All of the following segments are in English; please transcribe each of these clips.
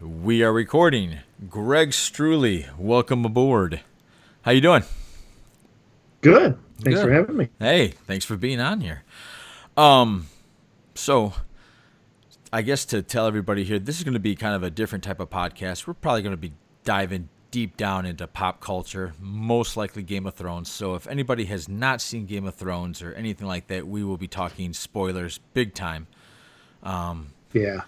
We are recording. Greg Struley, welcome aboard. How you doing? Good. Thanks Good. for having me. Hey, thanks for being on here. So I guess to tell everybody here, this is going to be kind of a different type of podcast. We're probably going to be diving deep down into pop culture, most likely Game of Thrones. So if anybody has not seen Game of Thrones or anything like that, we will be talking spoilers big time. Yeah.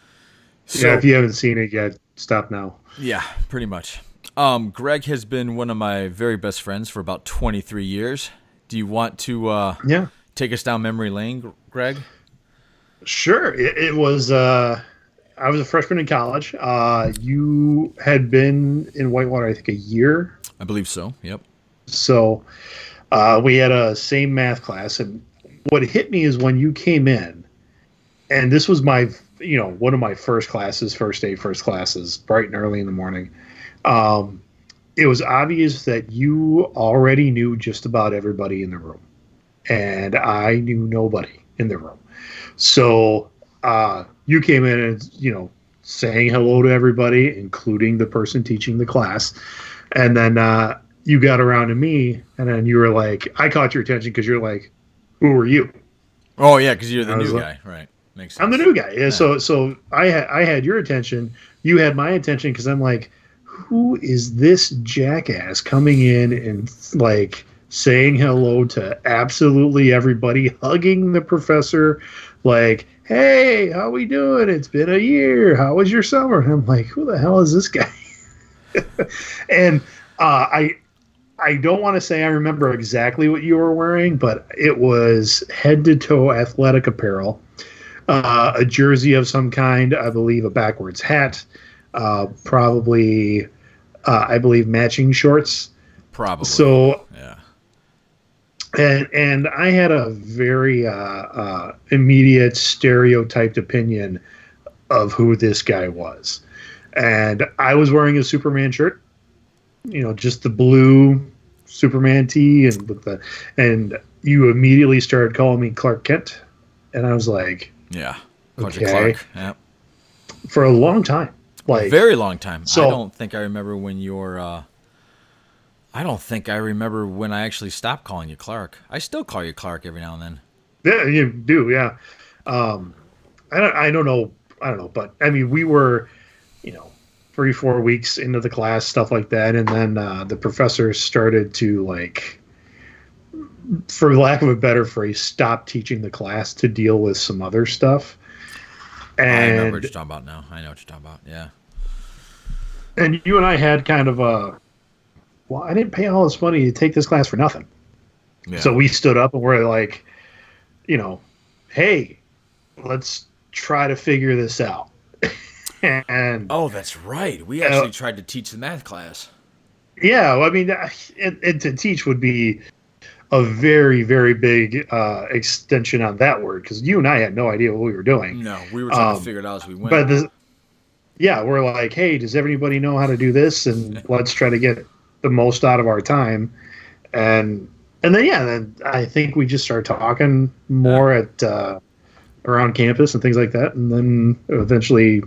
So, Yeah, if you haven't seen it yet, stop now. Yeah, pretty much. Greg has been one of my very best friends for about 23 years. Do you want to Yeah. take us down memory lane, Greg? Sure. It was, I was a freshman in college. You had been in Whitewater, I think, a year. I believe so, yep. So we had a same math class. And what hit me is when you came in, and this was my, one of my first classes, first classes, bright and early in the morning. It was obvious that you already knew just about everybody in the room. And I knew nobody in the room. So you came in and, saying hello to everybody, including the person teaching the class. And then you got around to me, and then you were like, I caught your attention because you're like, who are you? Oh, yeah, because you're the new like, guy, right. Makes sense. I'm the new guy. Yeah. So I had your attention. You had my attention because I'm like, who is this jackass coming in and like saying hello to absolutely everybody, hugging the professor, like, hey, how we doing? It's been a year. How was your summer? And I'm like, who the hell is this guy? And I don't want to say I remember exactly what you were wearing, but it was head to toe athletic apparel. A jersey of some kind, I believe a backwards hat, probably, I believe, matching shorts. Probably. So, yeah. And I had a very immediate stereotyped opinion of who this guy was. And I was wearing a Superman shirt, just the blue Superman tee, and you immediately started calling me Clark Kent, and I was like, yeah, okay. Clark. Yep. For a long time, like a very long time. So, I don't think I remember when you're. I don't think I remember when I actually stopped calling you Clark. I still call you Clark every now and then. Yeah, you do. Yeah. I don't know, but I mean, we were, 3-4 weeks into the class, stuff like that, and then the professor started to, like, for lack of a better phrase, stop teaching the class to deal with some other stuff. And I remember what you're talking about now. I know what you're talking about. Yeah. And you and I had kind of a, well, I didn't pay all this money to take this class for nothing. Yeah. So we stood up and we're like, hey, let's try to figure this out. And oh, that's right. We actually tried to teach the math class. Yeah, I mean, and to teach would be a very, very big extension on that word, because you and I had no idea what we were doing. No, we were trying to figure it out as we went. But we're like, hey, does everybody know how to do this? And let's try to get the most out of our time. And then I think we just started talking more at around campus and things like that. And then eventually,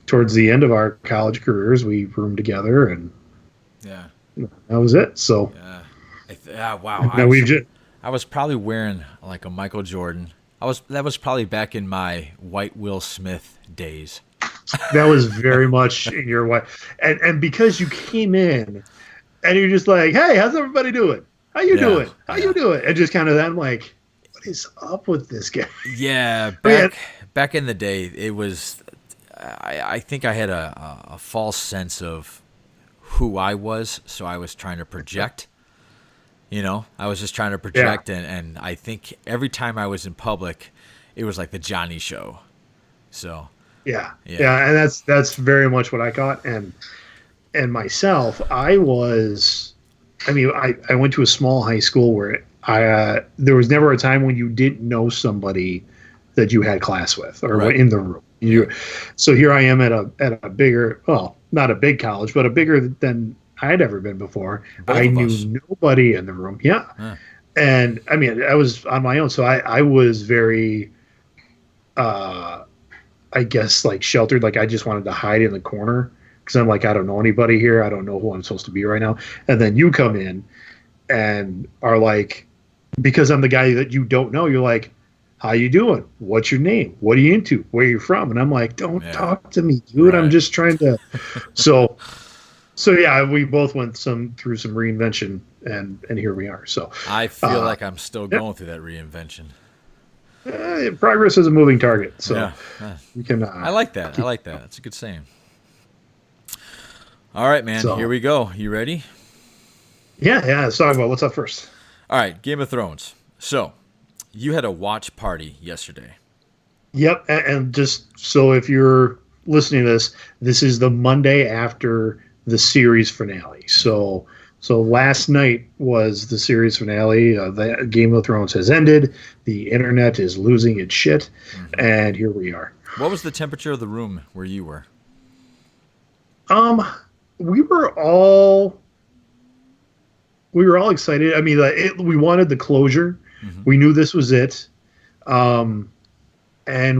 towards the end of our college careers, we roomed together, and that was it. So wow. I was probably wearing like a Michael Jordan. That was probably back in my white Will Smith days. That was very much in your way. And because you came in and you're just like, hey, how's everybody doing? How you doing? How you doing? And just kind of that, I'm like, what is up with this guy? Yeah, back in the day, it was, I think I had a false sense of who I was, so I was trying to project. I was just trying to project, and I think every time I was in public, it was like the Johnny show. So yeah, and that's very much what I got. And myself, I went to a small high school where there was never a time when you didn't know somebody that you had class with or were in the room. So here I am at a bigger, well, not a big college, but a bigger than I'd ever been before. I knew nobody in the room. Yeah. And I mean, I was on my own. So I was very, I I guess, like sheltered. Like I just wanted to hide in the corner because I'm like, I don't know anybody here. I don't know who I'm supposed to be right now. And then you come in and are like, because I'm the guy that you don't know, you're like, how you doing? What's your name? What are you into? Where are you from? And I'm like, don't talk to me, dude. I'm Right. just trying to. So, so yeah, we both went through some reinvention, and here we are. So, I feel like I'm still yeah, going through that reinvention. progress is a moving target. So Yeah. we can. I like that. I like that. That's a good saying. All right, man. Here So we go. You ready? yeah. Let's talk about what's up first. All right. Game of Thrones. So, you had a watch party yesterday. Yep, and just so if you're listening to this, this is the Monday after the series finale. So last night was the series finale. The Game of Thrones has ended. The internet is losing its shit, and here we are. What was the temperature of the room where you were? Um, we were all excited. I mean, we wanted the closure. We knew this was it. And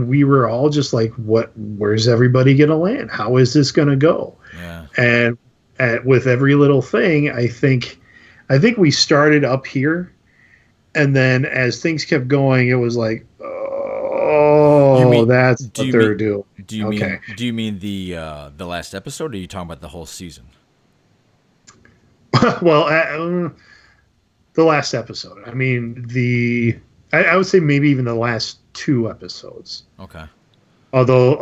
we were all just like, where's everybody going to land? How is this going to go? Yeah. And with every little thing, I think we started up here. And then as things kept going, it was like, that's what they're doing. Do you mean the last episode, or are you talking about the whole season? Well, the last episode. I mean, I would say maybe even the last two episodes. Okay. Although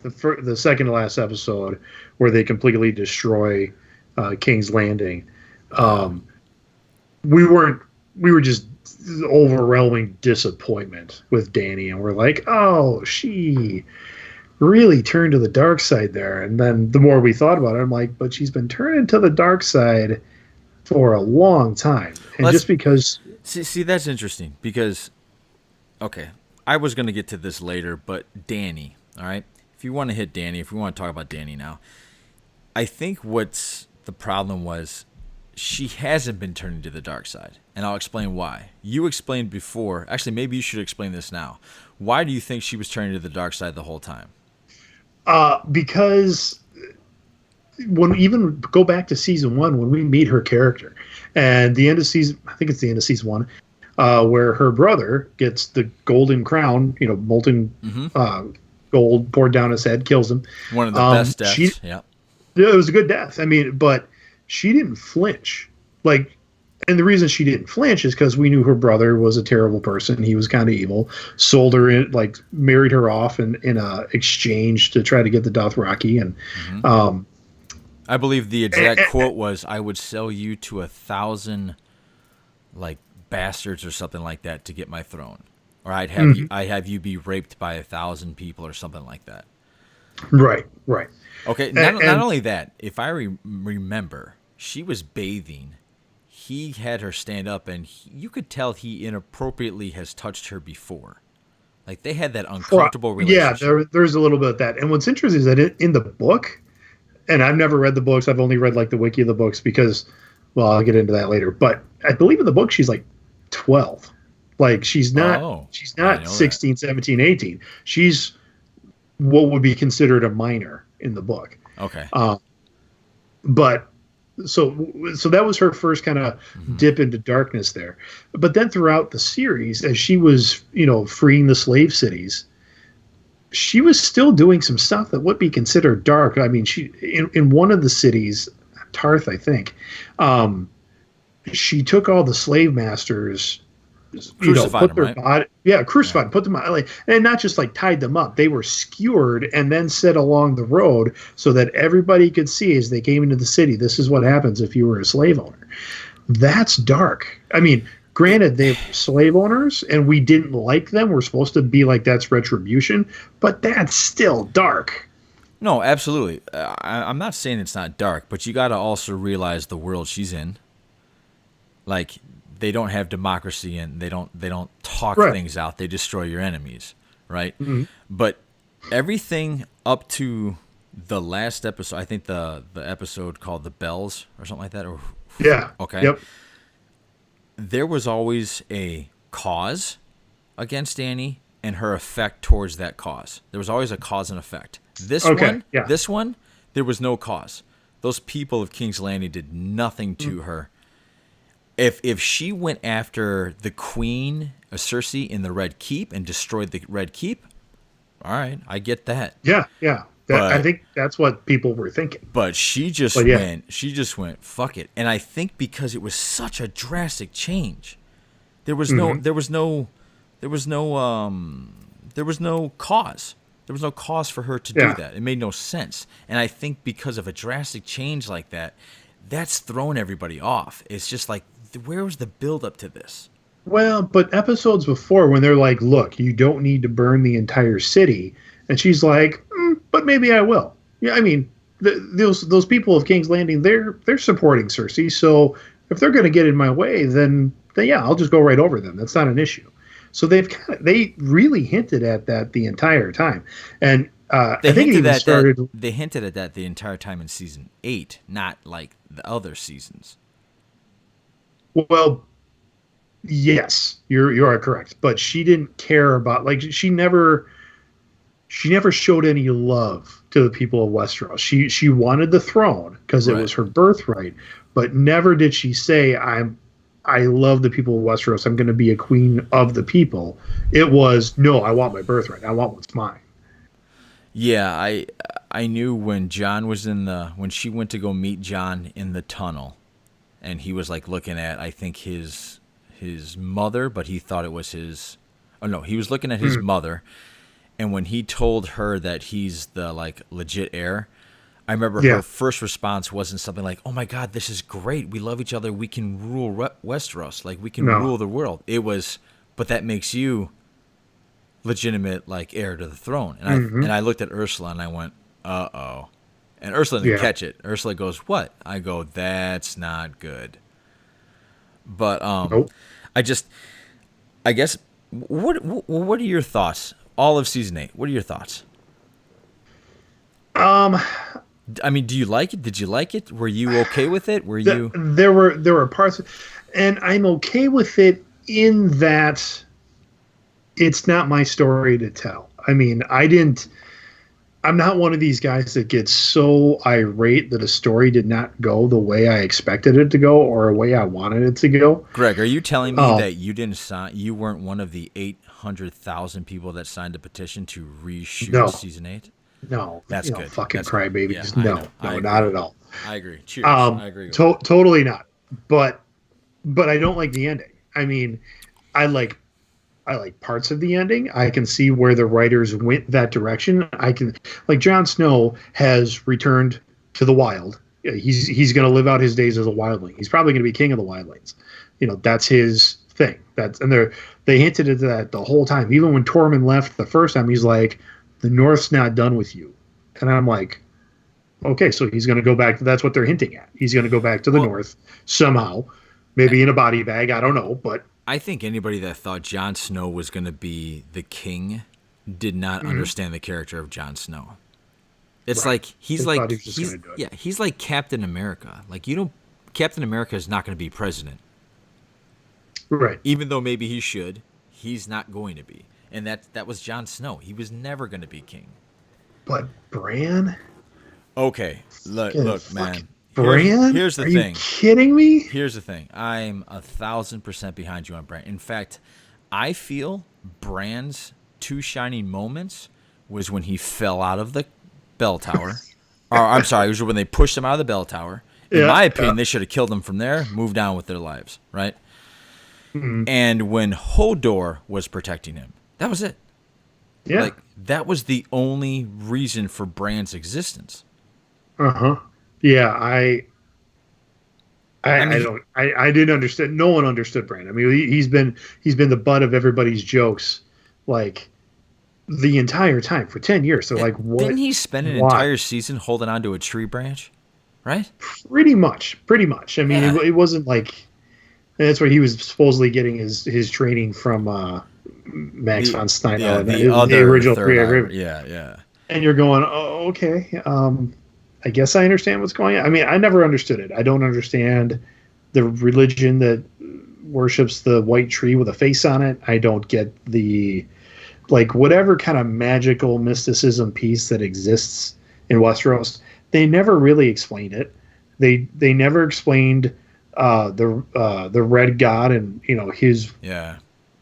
the second to last episode where they completely destroy King's Landing, we were just overwhelming disappointment with Dany, and we're like, oh, she really turned to the dark side there. And then the more we thought about it, I'm like, but she's been turning to the dark side for a long time, and just because. See, that's interesting because, okay, I was going to get to this later, but Dany, all right? If you want to hit Dany, if we want to talk about Dany now, I think what's the problem was she hasn't been turning to the dark side, and I'll explain why. You explained before. Actually, maybe you should explain this now. Why do you think she was turning to the dark side the whole time? Because when even go back to season 1, when we meet her character, and the end of season, I think it's the end of season 1, where her brother gets the golden crown, molten gold poured down his head, kills him. One of the best deaths. Yeah, it was a good death. I mean, but she didn't flinch. And the reason she didn't flinch is because we knew her brother was a terrible person. He was kind of evil. Sold her in, married her off in a exchange to try to get the Dothraki, and I believe the exact quote was, "I would sell you to 1,000 bastards or something like that to get my throne, or I'd have you be raped by 1,000 people or something like that." Right. Okay. Not only that, if I remember, she was bathing. He had her stand up, and you could tell he inappropriately has touched her before. They had that uncomfortable relationship. Yeah, there's a little bit of that. And what's interesting is that in the book, and I've never read the books. I've only read the wiki of the books because, well, I'll get into that later. But I believe in the book she's 12. She's not 16, 17, 18. She's what would be considered a minor in the book. Okay. But so that was her first kind of dip into darkness there. But then throughout the series, as she was, freeing the slave cities, she was still doing some stuff that would be considered dark. I mean, she in one of the cities, Tarth, I think, she took all the slave masters, crucified put their body, crucified, put them on, and not just tied them up. They were skewered and then set along the road so that everybody could see as they came into the city. This is what happens if you were a slave owner. That's dark. I mean, granted, they were slave owners and we didn't like them. We're supposed to be that's retribution, but that's still dark. No, absolutely. I'm not saying it's not dark, but you got to also realize the world she's in. They don't have democracy, and they don't talk things out. They destroy your enemies, right? Mm-hmm. But everything up to the last episode, I think the episode called "The Bells" or something like that. Yeah. Okay. Yep. There was always a cause against Dany and her effect towards that cause. There was always a cause and effect. Okay, yeah. This one, there was no cause. Those people of King's Landing did nothing to her. If she went after the queen, Cersei, in the Red Keep and destroyed the Red Keep, all right, I get that. Yeah, yeah. I think that's what people were thinking. But she just went, fuck it. And I think because it was such a drastic change, there was no cause. There was no cause for her to do that. It made no sense. And I think because of a drastic change like that, that's thrown everybody off. It's just like, where was the build up to this? Well, but episodes before when they're like, look, you don't need to burn the entire city. And she's like, but maybe I will. Yeah, I mean, those people of King's Landing, they're supporting Cersei. So if they're going to get in my way, then yeah, I'll just go right over them. That's not an issue. So they really hinted at that the entire time. And I think it even started. They hinted at that the entire time in season 8, not like the other seasons. Well, yes, you are correct. But she didn't care about, like, she never showed any love to the people of Westeros. She wanted the throne because it was her birthright, but never did she say, I love the people of Westeros. I'm going to be a queen of the people. It was, no, I want my birthright. I want what's mine. Yeah, I knew when Jon was when she went to go meet Jon in the tunnel, and he was like looking at, I think, his mother, but he thought it was his. Oh no, he was looking at his mother, and when he told her that he's the like legit heir, I remember her first response wasn't something like, "Oh my God, this is great. We love each other. We can rule Westeros. Like we can rule the world." It was, but that makes you legitimate like heir to the throne. And I looked at Ursula and I went, "Uh-oh." And Ursula didn't catch it. Ursula goes, "What?" I go, "That's not good." But Nope. I guess what are your thoughts? All of season 8. What are your thoughts? I mean, do you like it? Did you like it? Were you okay with it? There were parts, and I'm okay with it in that it's not my story to tell. I mean, I'm not one of these guys that gets so irate that a story did not go the way I expected it to go or the way I wanted it to go. Greg, are you telling me that you weren't one of the 800,000 people that signed the petition to reshoot season 8? No, that's good. Fucking crybabies. Yeah, no, not at all. I agree. Cheers. I agree. Totally not. But I don't like the ending. I mean, I like parts of the ending. I can see where the writers went that direction. Like Jon Snow has returned to the wild. He's going to live out his days as a wildling. He's probably going to be king of the wildlings. That's his thing. They hinted at that the whole time. Even when Tormund left the first time, he's like, the North's not done with you. And I'm like, okay, so he's going to go back. That's what they're hinting at. He's going to go back to the North somehow, maybe in a body bag. I don't know, but I think anybody that thought Jon Snow was going to be the king did not understand the character of Jon Snow. It's like he's like Captain America. Like Captain America is not going to be president. Right. Even though maybe he should, he's not going to be. And that was Jon Snow. He was never going to be king. But Bran? Okay, look, man. Bran? Here's the thing. Are you kidding me? Here's the thing. I'm 1,000% behind you on Bran. In fact, I feel Bran's two shining moments was when he fell out of the bell tower. Or I'm sorry, it was when they pushed him out of the bell tower. In my opinion, they should have killed him from there, moved on with their lives, right? Mm-hmm. And when Hodor was protecting him. That was it. Yeah. Like, that was the only reason for Bran's existence. Uh-huh. Yeah, I didn't understand. No one understood Bran. I mean, he's been the butt of everybody's jokes, like, the entire time for 10 years. So, like, what? Didn't he spend an entire season holding onto a tree branch? Right? Pretty much. I mean, it wasn't like that's where he was supposedly getting his training from Max von Sydow, the original Three Agreement. Yeah. And you're going, oh, okay. I guess I understand what's going on. I mean, I never understood it. I don't understand the religion that worships the white tree with a face on it. I don't get the like whatever kind of magical mysticism piece that exists in Westeros, they never really explained it. They never explained the Red God and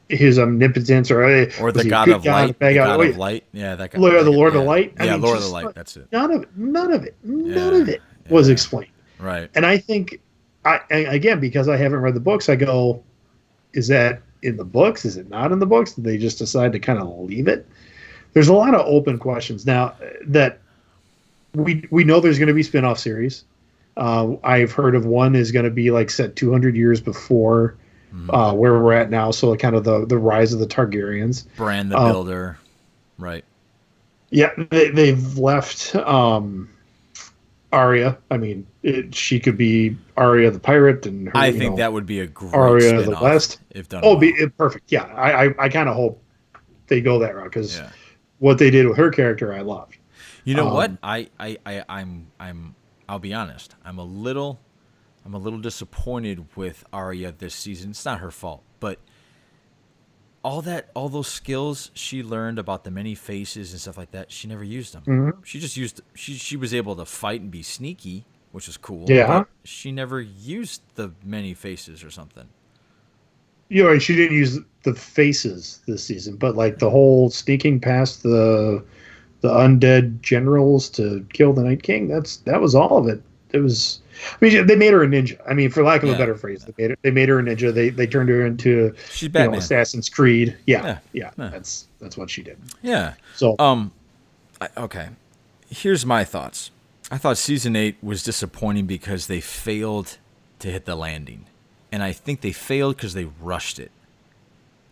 his omnipotence, or Or was the he a God good of God, a Light, bad the God? God Oh, of yeah. Light. Yeah, that guy. The Lord of Yeah, Light. I yeah, mean, Lord of the just Light. That's it. none Yeah, of it was yeah, explained. right. And I think, again, because I haven't read the books, I go, is that in the books? Is it not in the books? Did they just decide to kind of leave it? There's a lot of open questions now that we know there's going to be spin-off series. I've heard of one is going to be like set 200 years before where we're at now, so kind of the rise of the Targaryens. Bran the Builder, right? Yeah, they've left Arya. I mean, she could be Arya the pirate, and her, I think that would be a great Arya of the spin-off West. if done Oh, well. perfect. Yeah, I kind of hope they go that route because Yeah. what they did with her character, I loved. You know what? I'll be honest. I'm a little disappointed with Arya this season. It's not her fault, but all those skills she learned about the many faces and stuff like that, she never used them. Mm-hmm. She just used she was able to fight and be sneaky, which is cool. Yeah. But she never used the many faces or something. You're right. She didn't use the faces this season, but like the whole sneaking past the undead generals to kill the Night King. That was all of it. It was. I mean, they made her a ninja. I mean, for lack of a better phrase, they made her a ninja. They turned her into She's Batman. Assassin's Creed. Yeah. Yeah. That's what she did. Yeah. So okay. Here's my thoughts. I thought season 8 was disappointing because they failed to hit the landing. And I think they failed because they rushed it.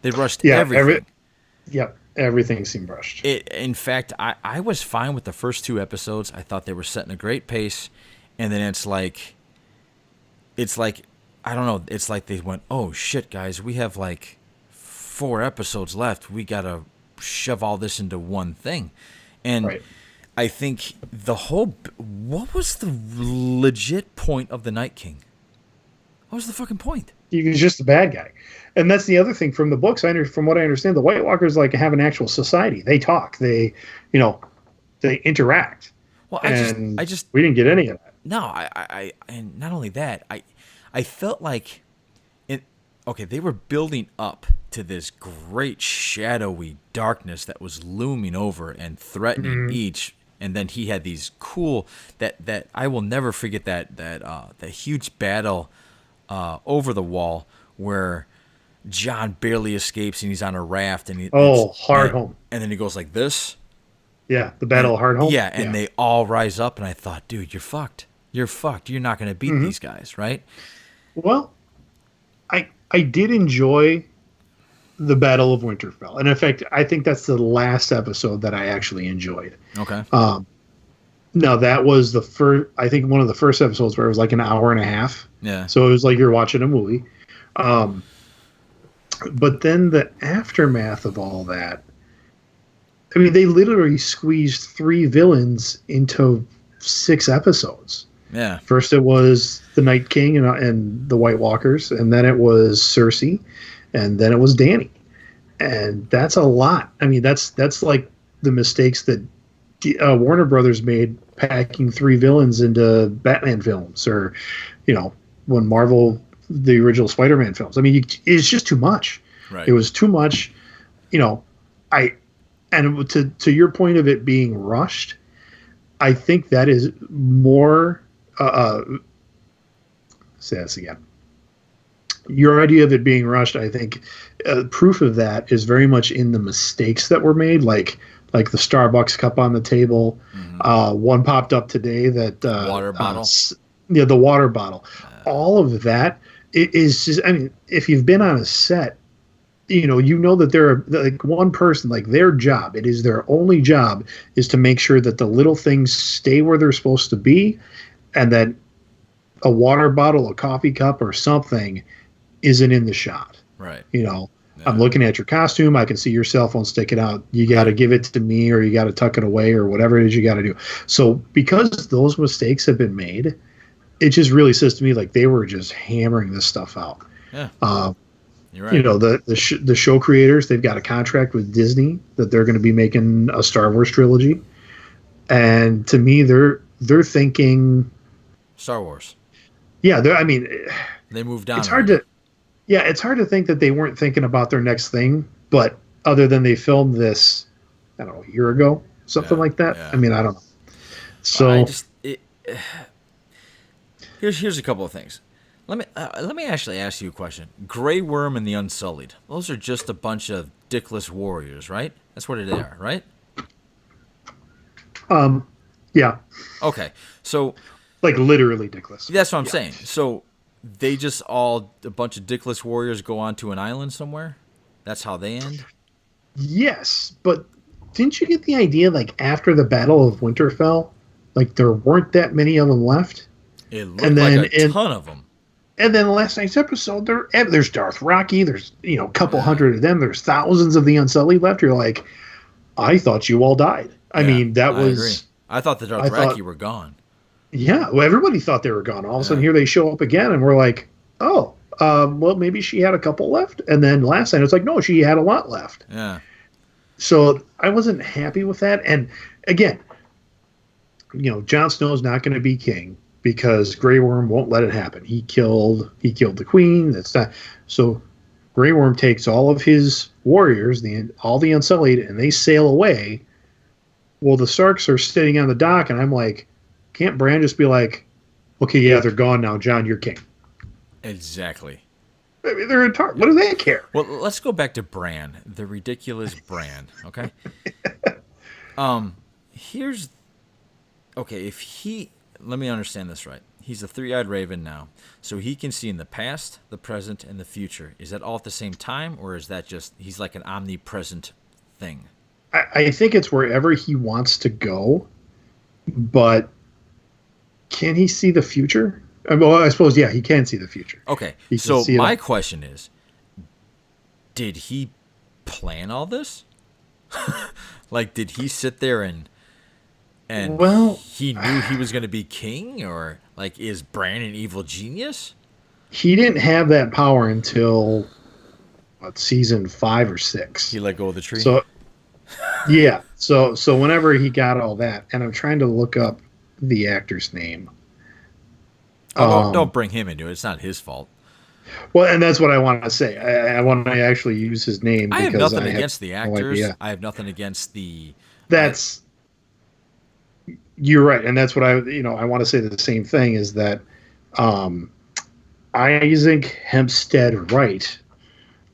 They rushed everything. Everything seemed rushed. In fact, I was fine with the first 2 episodes. I thought they were setting a great pace. And then it's like, I don't know. It's like they went, oh, shit, guys. We have like 4 episodes left. We got to shove all this into one thing. And right. I think what was the legit point of the Night King? What was the fucking point? He was just a bad guy. And that's the other thing from the books. From what I understand, the White Walkers like have an actual society. They talk. They interact. Well, I just we didn't get any of that. No, and not only that, I felt like they were building up to this great shadowy darkness that was looming over and threatening each. And then he had these cool that I will never forget that huge battle over the wall where Jon barely escapes and he's on a raft and Hardhome. And then he goes like this. Yeah, the Battle of Hardhome. Yeah, and they all rise up and I thought, dude, you're fucked. You're fucked. You're not going to beat these guys, right? Well, I did enjoy the Battle of Winterfell. And in fact, I think that's the last episode that I actually enjoyed. Okay. No, that was the first. I think one of the first episodes where it was like an hour and a half. Yeah. So it was like you're watching a movie. But then the aftermath of all that. I mean, they literally squeezed 3 villains into 6 episodes. Yeah. First, it was the Night King and the White Walkers, and then it was Cersei, and then it was Dany, and that's a lot. I mean, that's like the mistakes that Warner Brothers made packing 3 villains into Batman films, or when Marvel the original Spider-Man films. I mean, it's just too much. Right. It was too much. And to your point of it being rushed, I think that is more. Say this again. Your idea of it being rushed, I think, proof of that is very much in the mistakes that were made, like the Starbucks cup on the table. One popped up today that water bottle. The water bottle. All of that is just. I mean, if you've been on a set. You know that there are like one person, like their job, it is their only job is to make sure that the little things stay where they're supposed to be, and that a water bottle, a coffee cup, or something isn't in the shot. Right. I'm looking at your costume. I can see your cell phone sticking out. You got to give it to me, or you got to tuck it away, or whatever it is you got to do. So because those mistakes have been made, it just really says to me like they were just hammering this stuff out. Yeah. You're right. The show creators, they've got a contract with Disney that they're going to be making a Star Wars trilogy, and to me, they're thinking, Star Wars. yeah, I mean, They moved on it's hard already. to yeah, it's hard to think that they weren't thinking about their next thing, but other than they filmed this, I don't know, a year ago, something Yeah, like that. I yeah. mean, I don't know. I So just here's a couple of things. Let me actually ask you a question. Grey Worm and the Unsullied. Those are just a bunch of dickless warriors, right? That's what they are, right? yeah, Okay. So like literally Dickless. that's what I'm Yeah. saying. So they just all a bunch of dickless warriors go onto an island somewhere. That's how they end. Yes, but didn't you get the idea like after the Battle of Winterfell, like there weren't that many of them left? It looked And like then a ton of them. last night's episode, there's Darth Rocky, there's a couple Yeah. hundred of them, there's thousands of the Unsullied left. You're like, I thought you all died. I Yeah, mean, that I agree. was I thought the I thought Dothraki were gone. yeah. Well, everybody thought they were gone. All of a sudden, Yeah. here they show up again, and we're like, oh, well, maybe she had a couple left. And then last night, it's like, no, she had a lot left. Yeah. So I wasn't happy with that. And again, Jon Snow's not going to be king because Grey Worm won't let it happen. He killed the queen. That's not so. Grey Worm takes all of his warriors, all the Unsullied, and they sail away. Well, the Starks are sitting on the dock, and I'm like, can't Bran just be like, okay, yeah, they're gone now, Jon, you're king. Exactly. I mean, they're in Tar. What do they care? Well, let's go back to Bran, the ridiculous Bran. Okay. Here's okay. If he let me understand this right. He's a three-eyed raven now, so he can see in the past, the present, and the future. Is that all at the same time, or is that just he's like an omnipresent thing? I think it's wherever he wants to go, but can he see the future? Well, I suppose, yeah, he can see the future. Okay. He can So see it my all. question is, did he plan all this? Like, did he sit there and Well, he knew he was going to be king, or like is Bran an evil genius? he didn't have that power until season 5 or 6. He let go of the tree. So yeah, so whenever he got all that, and I'm trying to look up the actor's name. Don't bring him into it. It's not his fault. Well, and that's what I want to say. I want to actually use his name I have because nothing I have against the no actors. idea. I have nothing against the. That's you're right, and that's what I want to say the same thing is that Isaac Hempstead Wright,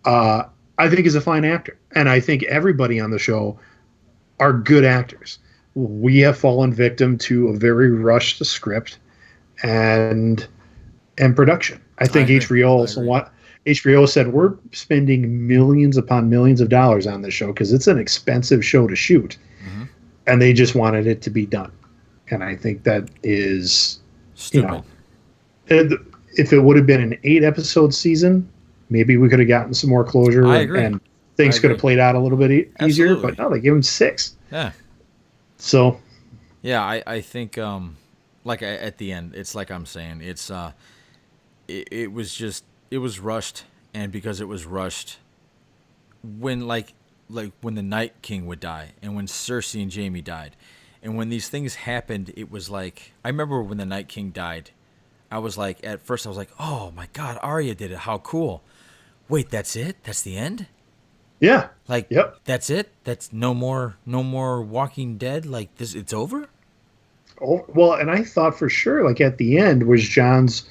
I think is a fine actor, and I think everybody on the show are good actors. We have fallen victim to a very rushed script and production. I think agree. HBO I also agree. HBO said we're spending millions upon millions of dollars on this show because it's an expensive show to shoot, Mhm. and they just wanted it to be done. And I think that is, Stupid. if it would have been an 8-episode season, maybe we could have gotten some more closure I agree. and things I could have agree. played out a little bit easier. Absolutely. But no, they gave him 6. Yeah. So Yeah, I think at the end, it's like I'm saying, it's it was just it was rushed, and because it was rushed, when like when the Night King would die, and when Cersei and Jaime died, and when these things happened, it was like I remember when the Night King died, I was like at first I was like, oh my God, Arya did it, how cool! Wait, that's it? That's the end? yeah, Like yep. that's it? That's no more Walking Dead? Like this, it's over? Oh, well, and I thought for sure, like at the end, was John's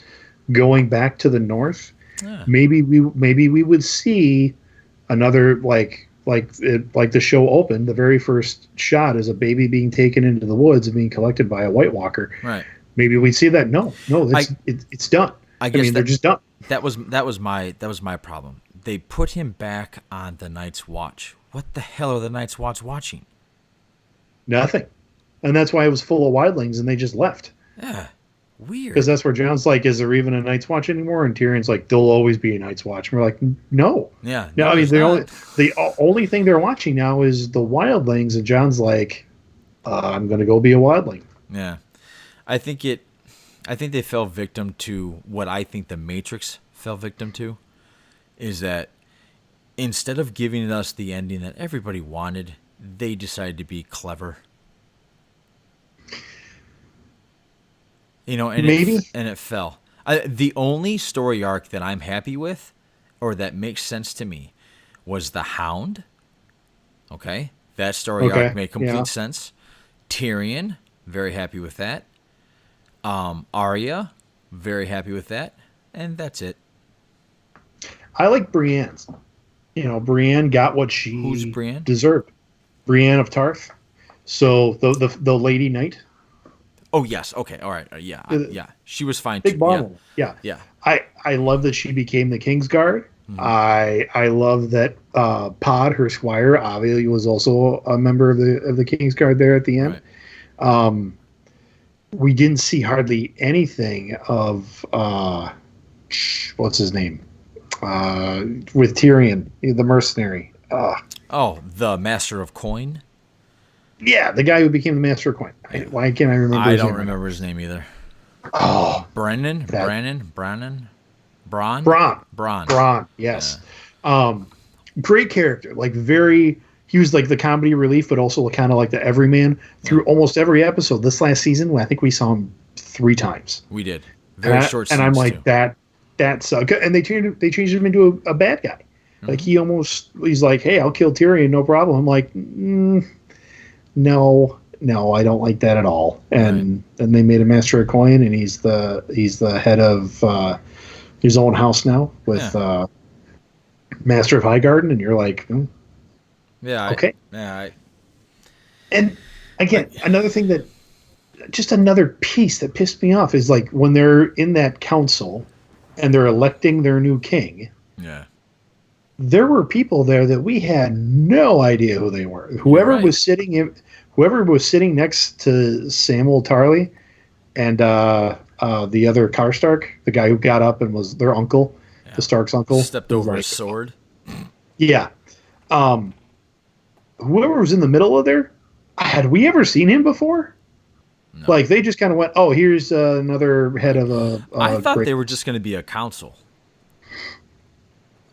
going back to the north. Yeah. Maybe we would see another like the show opened. The very first shot is a baby being taken into the woods and being collected by a White Walker. Right. Maybe we'd see that. No, it's done. I guess they're just done. That was my problem. They put him back on the Night's Watch. What the hell are the Night's Watch watching? Nothing. And that's why it was full of wildlings, and they just left. Yeah, weird. Because that's where John's like, is there even a Night's Watch anymore? And Tyrion's like, there'll always be a Night's Watch. And we're like, no. Yeah. No, I mean, there's the not. only thing they're watching now is the wildlings, and John's like, I'm going to go be a wildling. Yeah, I think they fell victim to what I think the Matrix fell victim to, is that instead of giving us the ending that everybody wanted, they decided to be clever. You know, and Maybe. it fell. The only story arc that I'm happy with, or that makes sense to me, was the Hound. Okay, that story arc Okay. made Yeah. complete sense. Tyrion, very happy with that. Arya, very happy with that, and that's it. I like Brienne's. Brienne got what Who's she Brienne? deserved. Brienne of Tarth. So the Lady Knight, Oh yes, okay, all right, yeah, the yeah. She was fine too. big Yeah, bomb. Yeah. yeah. I love that she became the Kingsguard. Mm-hmm. I love that Pod, her squire, obviously was also a member of the Kingsguard there at the end. Right. We didn't see hardly anything of what's his name with Tyrion, the mercenary. Oh, the Master of Coin. Yeah, the guy who became the Master of Coin. Yeah. Why can't I remember? I his don't name right remember his name either. now? Oh, Brennan, that Bron. Bronn. Yes. Great character. Like very. He was like the comedy relief, but also kind of like the everyman through almost every episode. This last season, I think we saw him 3 times. We did very short. And I'm like too. That's good. And they changed him into a bad guy. Mm-hmm. Like he's like, hey, I'll kill Tyrion, no problem. I'm like, no, I don't like that at all. And then they made a Master of Coin, and he's the head of his own house now with Master of Highgarden, and you're like, yeah, okay. Yeah, And again, another piece that pissed me off is like when they're in that council and they're electing their new king. yeah. There were people there that we had no idea who they were. Whoever was sitting next to Samuel Tarly and the other Karstark, the guy who got up and was their uncle, the Stark's uncle, stepped over his sword. Yeah. Whoever was in the middle of there, had we ever seen him before? No. Like they just kind of went, "Oh, here's another head of a." I thought they were just going to be a council.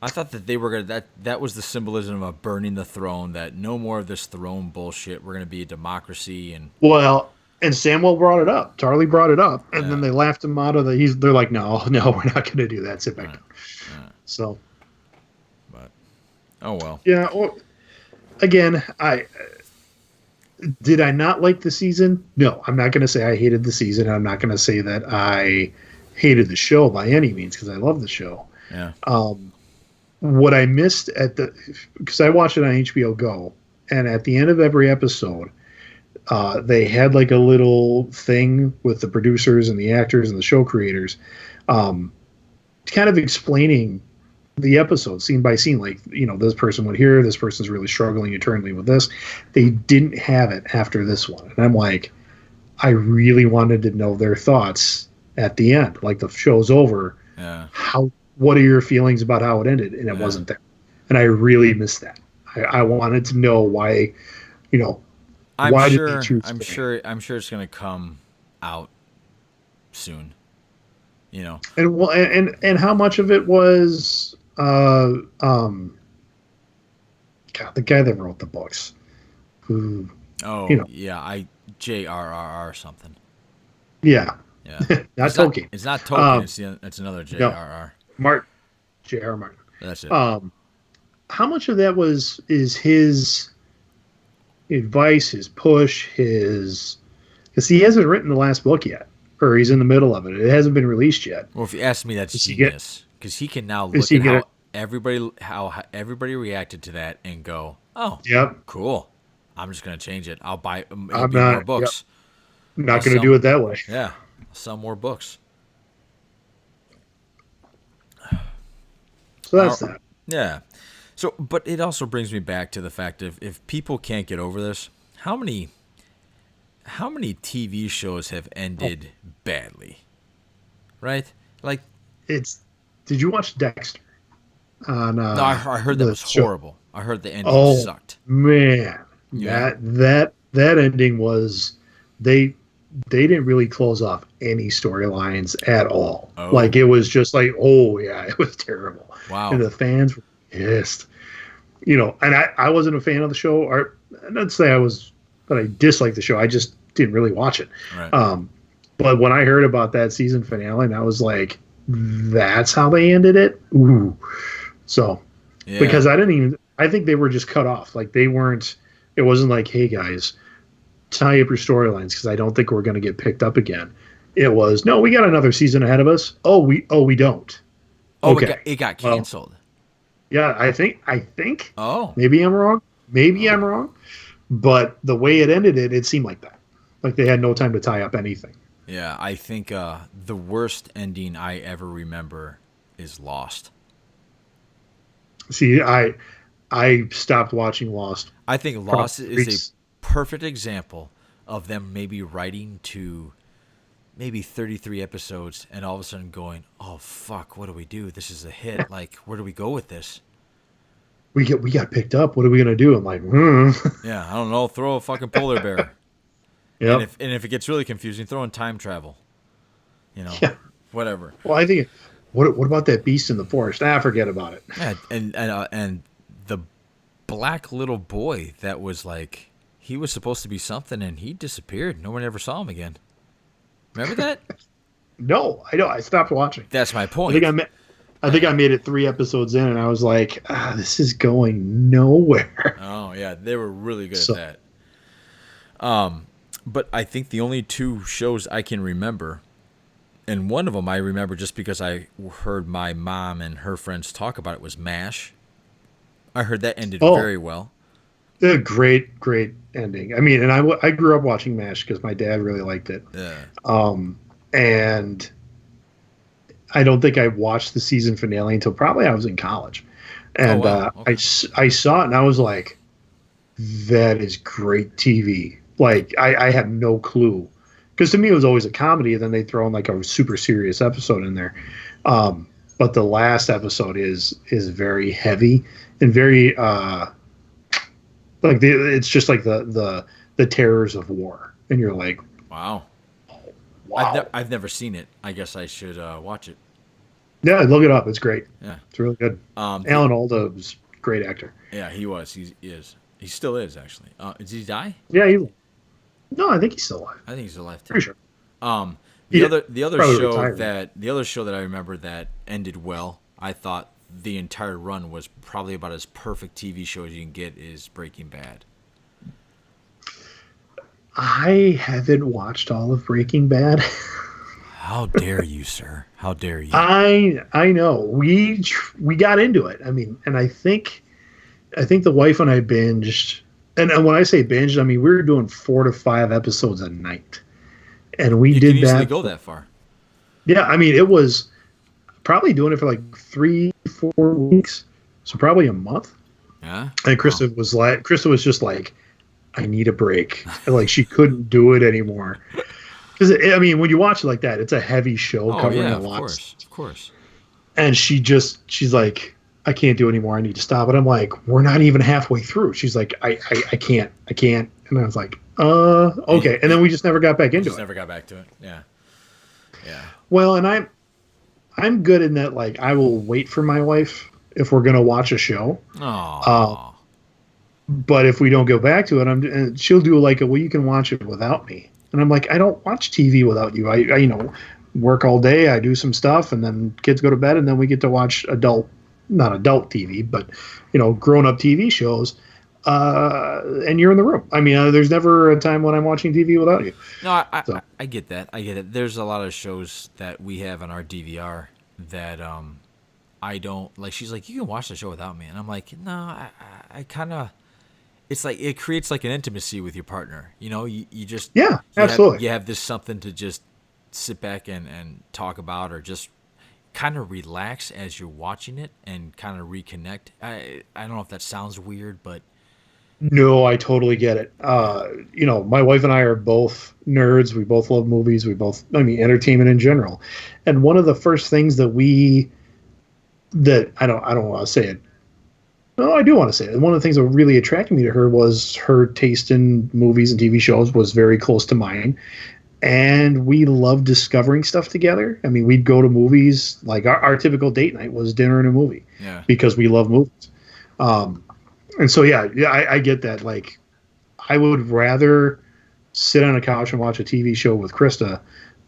I thought that they were going to that was the symbolism of burning the throne. That no more of this throne bullshit. We're going to be a democracy and. Well, and Samuel brought it up. Tarly brought it up, and then they laughed him out of the. They're like, "No, we're not going to do that. Sit back down." So. But. Oh well. Yeah. Well, again, did I not like the season? No, I'm not going to say I hated the season. I'm not going to say that I hated the show by any means because I love the show. Yeah. What I missed because I watched it on HBO Go, and at the end of every episode, they had like a little thing with the producers and the actors and the show creators, kind of explaining the episode scene by scene, like, this person went here, this person's really struggling internally with this. They didn't have it after this one. And I'm like, I really wanted to know their thoughts at the end. Like the show's over. Yeah. What are your feelings about how it ended? And it wasn't there. And I really missed that. I wanted to know why, why did they choose I'm sure it's going to come out soon. And how much of it was God, the guy that wrote the books, who J.R.R. something. Yeah. Not it's Tolkien. It's not Tolkien. It's another J.R.R. Martin. J.R. Martin. That's it. How much of that is his advice, his push, because he hasn't written the last book yet, or he's in the middle of it. It hasn't been released yet. Well, if you ask me, that's genius, because he can now look at how everybody reacted to that and go, "Oh, yep, cool. I'm just going to change it. I'll buy more books. Yep. I'm not going to do it that way. Yeah, I'll sell more books." So that's that. Yeah. So, but it also brings me back to the fact of if people can't get over this, how many TV shows have ended badly? Right? Like did you watch Dexter? No, I heard that was horrible. I heard the ending sucked. Man, that ending was they didn't really close off any storylines at all. Like it was just like, it was terrible. Wow. And the fans were pissed. And I wasn't a fan of the show, or not say I was, but I disliked the show. I just didn't really watch it. Right. But when I heard about that season finale, and I was like, that's how they ended it. Ooh. So, Yeah. because I think they were just cut off. Like they weren't, it wasn't like, hey guys, tie up your storylines because I don't think we're going to get picked up again. It was, no, we got another season ahead of us. We don't. Oh, Okay. it got canceled. Well, yeah, I think. Oh. Maybe I'm wrong. I'm wrong. But the way it ended, it seemed like that. Like they had no time to tie up anything. Yeah, I think the worst ending I ever remember is Lost. See, I stopped watching Lost. I think Lost is a perfect example of them maybe writing to maybe 33 episodes and all of a sudden going, oh, fuck, what do we do? This is a hit. Like, where do we go with this? We got picked up. What are we going to do? I'm like, Yeah, I don't know. Throw a fucking polar bear. Yep. And if it gets really confusing, throw in time travel. Whatever. Well, I think, what about that beast in the forest? Forget about it. Yeah, and the black little boy that was like, he was supposed to be something and he disappeared. No one ever saw him again. Remember that? No, I don't. I stopped watching. That's my point. I think I made it 3 episodes in, and I was like, this is going nowhere. Oh yeah, they were really good at that. But I think the only 2 shows I can remember, and one of them I remember just because I heard my mom and her friends talk about it, was MASH. I heard that ended very well. A great ending. I mean, and I grew up watching MASH because my dad really liked it. Yeah. And I don't think I watched the season finale until probably I was in college. And okay. I saw it and I was like, that is great TV. Like, I had no clue. Because to me, it was always a comedy, and then they throw in like a super serious episode in there. But the last episode is very heavy and very it's just like the terrors of war, and you're like, wow. I've never seen it. I guess I should watch it. Yeah, look it up. It's great. Yeah, it's really good. Alan Alda was a great actor. Yeah, he was. He is. He still is actually. Did he die? Yeah, no, I think he's still alive. I think he's alive too. Pretty sure. The other show that I remember that ended well, I thought the entire run was probably about as perfect TV show as you can get, is Breaking Bad. I haven't watched all of Breaking Bad. How dare you, sir? How dare you? I know. We got into it. I mean, and I think the wife and I binged. And when I say binged, I mean we were doing 4 to 5 episodes a night, and we did that. Easily go that far. Yeah, I mean it was probably doing it for like 3-4 weeks, so probably a month. Yeah. And Krista was just like, I need a break. And like she couldn't do it anymore. Because I mean, when you watch it like that, it's a heavy show covering a lot. Of course. And she's like, I can't do it anymore. I need to stop. And I'm like, we're not even halfway through. She's like, I can't. And I was like, okay. And then we just never got back into it. Never got back to it. Yeah. Well, and I'm good in that. Like, I will wait for my wife if we're gonna watch a show. But if we don't go back to it, and she'll do like well, you can watch it without me. And I'm like, I don't watch TV without you. I work all day. I do some stuff, and then kids go to bed, and then we get to watch not adult TV, but grown-up TV shows. And you're in the room. I mean, there's never a time when I'm watching TV without you. No, I get that. I get it. There's a lot of shows that we have on our DVR that I don't like. She's like, you can watch the show without me, and I'm like, no, I kind of. It's like it creates like an intimacy with your partner. You just absolutely. You have this something to just sit back and talk about, or just kind of relax as you're watching it and kind of reconnect. I don't know if that sounds weird, but no, I totally get it. My wife and I are both nerds. We both love movies. Entertainment in general. And one of the first things that I don't want to say it. No, I do want to say it. One of the things that really attracted me to her was her taste in movies and TV shows was very close to mine. And we love discovering stuff together. I mean, we'd go to movies. Like our typical date night was dinner and a movie. Yeah. Because we love movies. And so yeah, I get that. Like, I would rather sit on a couch and watch a TV show with Krista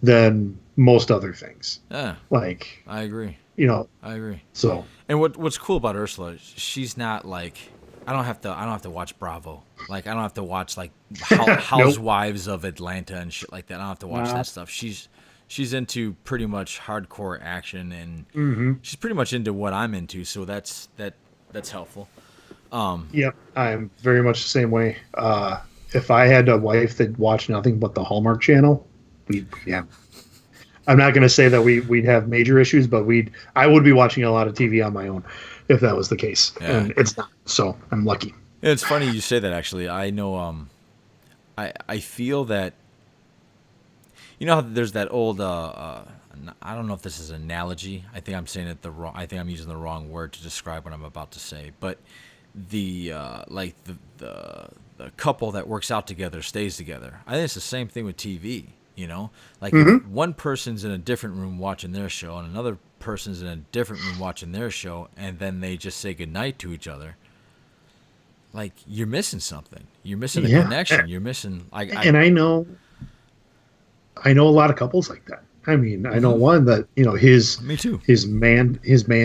than most other things. Yeah, Like, I agree. you know, I agree. so And what's cool about Ursula, she's not like I don't have to watch Bravo. Like I don't have to watch like nope. Housewives of Atlanta and shit like that. I don't have to watch Nah. that stuff. She's into pretty much hardcore action and Mm-hmm. she's pretty much into what I'm into, so that's helpful. Yep, I'm very much the same way. If I had a wife that watched nothing but the Hallmark Channel, we yeah. I'm not going to say that we'd have major issues, but I would be watching a lot of TV on my own if that was the case, Yeah. and it's not. So I'm lucky. It's funny you say that actually. I know I feel that you know how there's that old I don't know if this is an analogy. I think I'm saying it the wrong. I think I'm using the wrong word to describe what I'm about to say. But the like the couple that works out together stays together. I think it's the same thing with TV. You know, like if Mm-hmm. one person's in a different room watching their show and another person's in a different room watching their show, and then they just say goodnight to each other. Like you're missing something. You're missing a Yeah, connection. You're missing. and I know a lot of couples like that. I mean, I know Mhm. one that his Me too. his man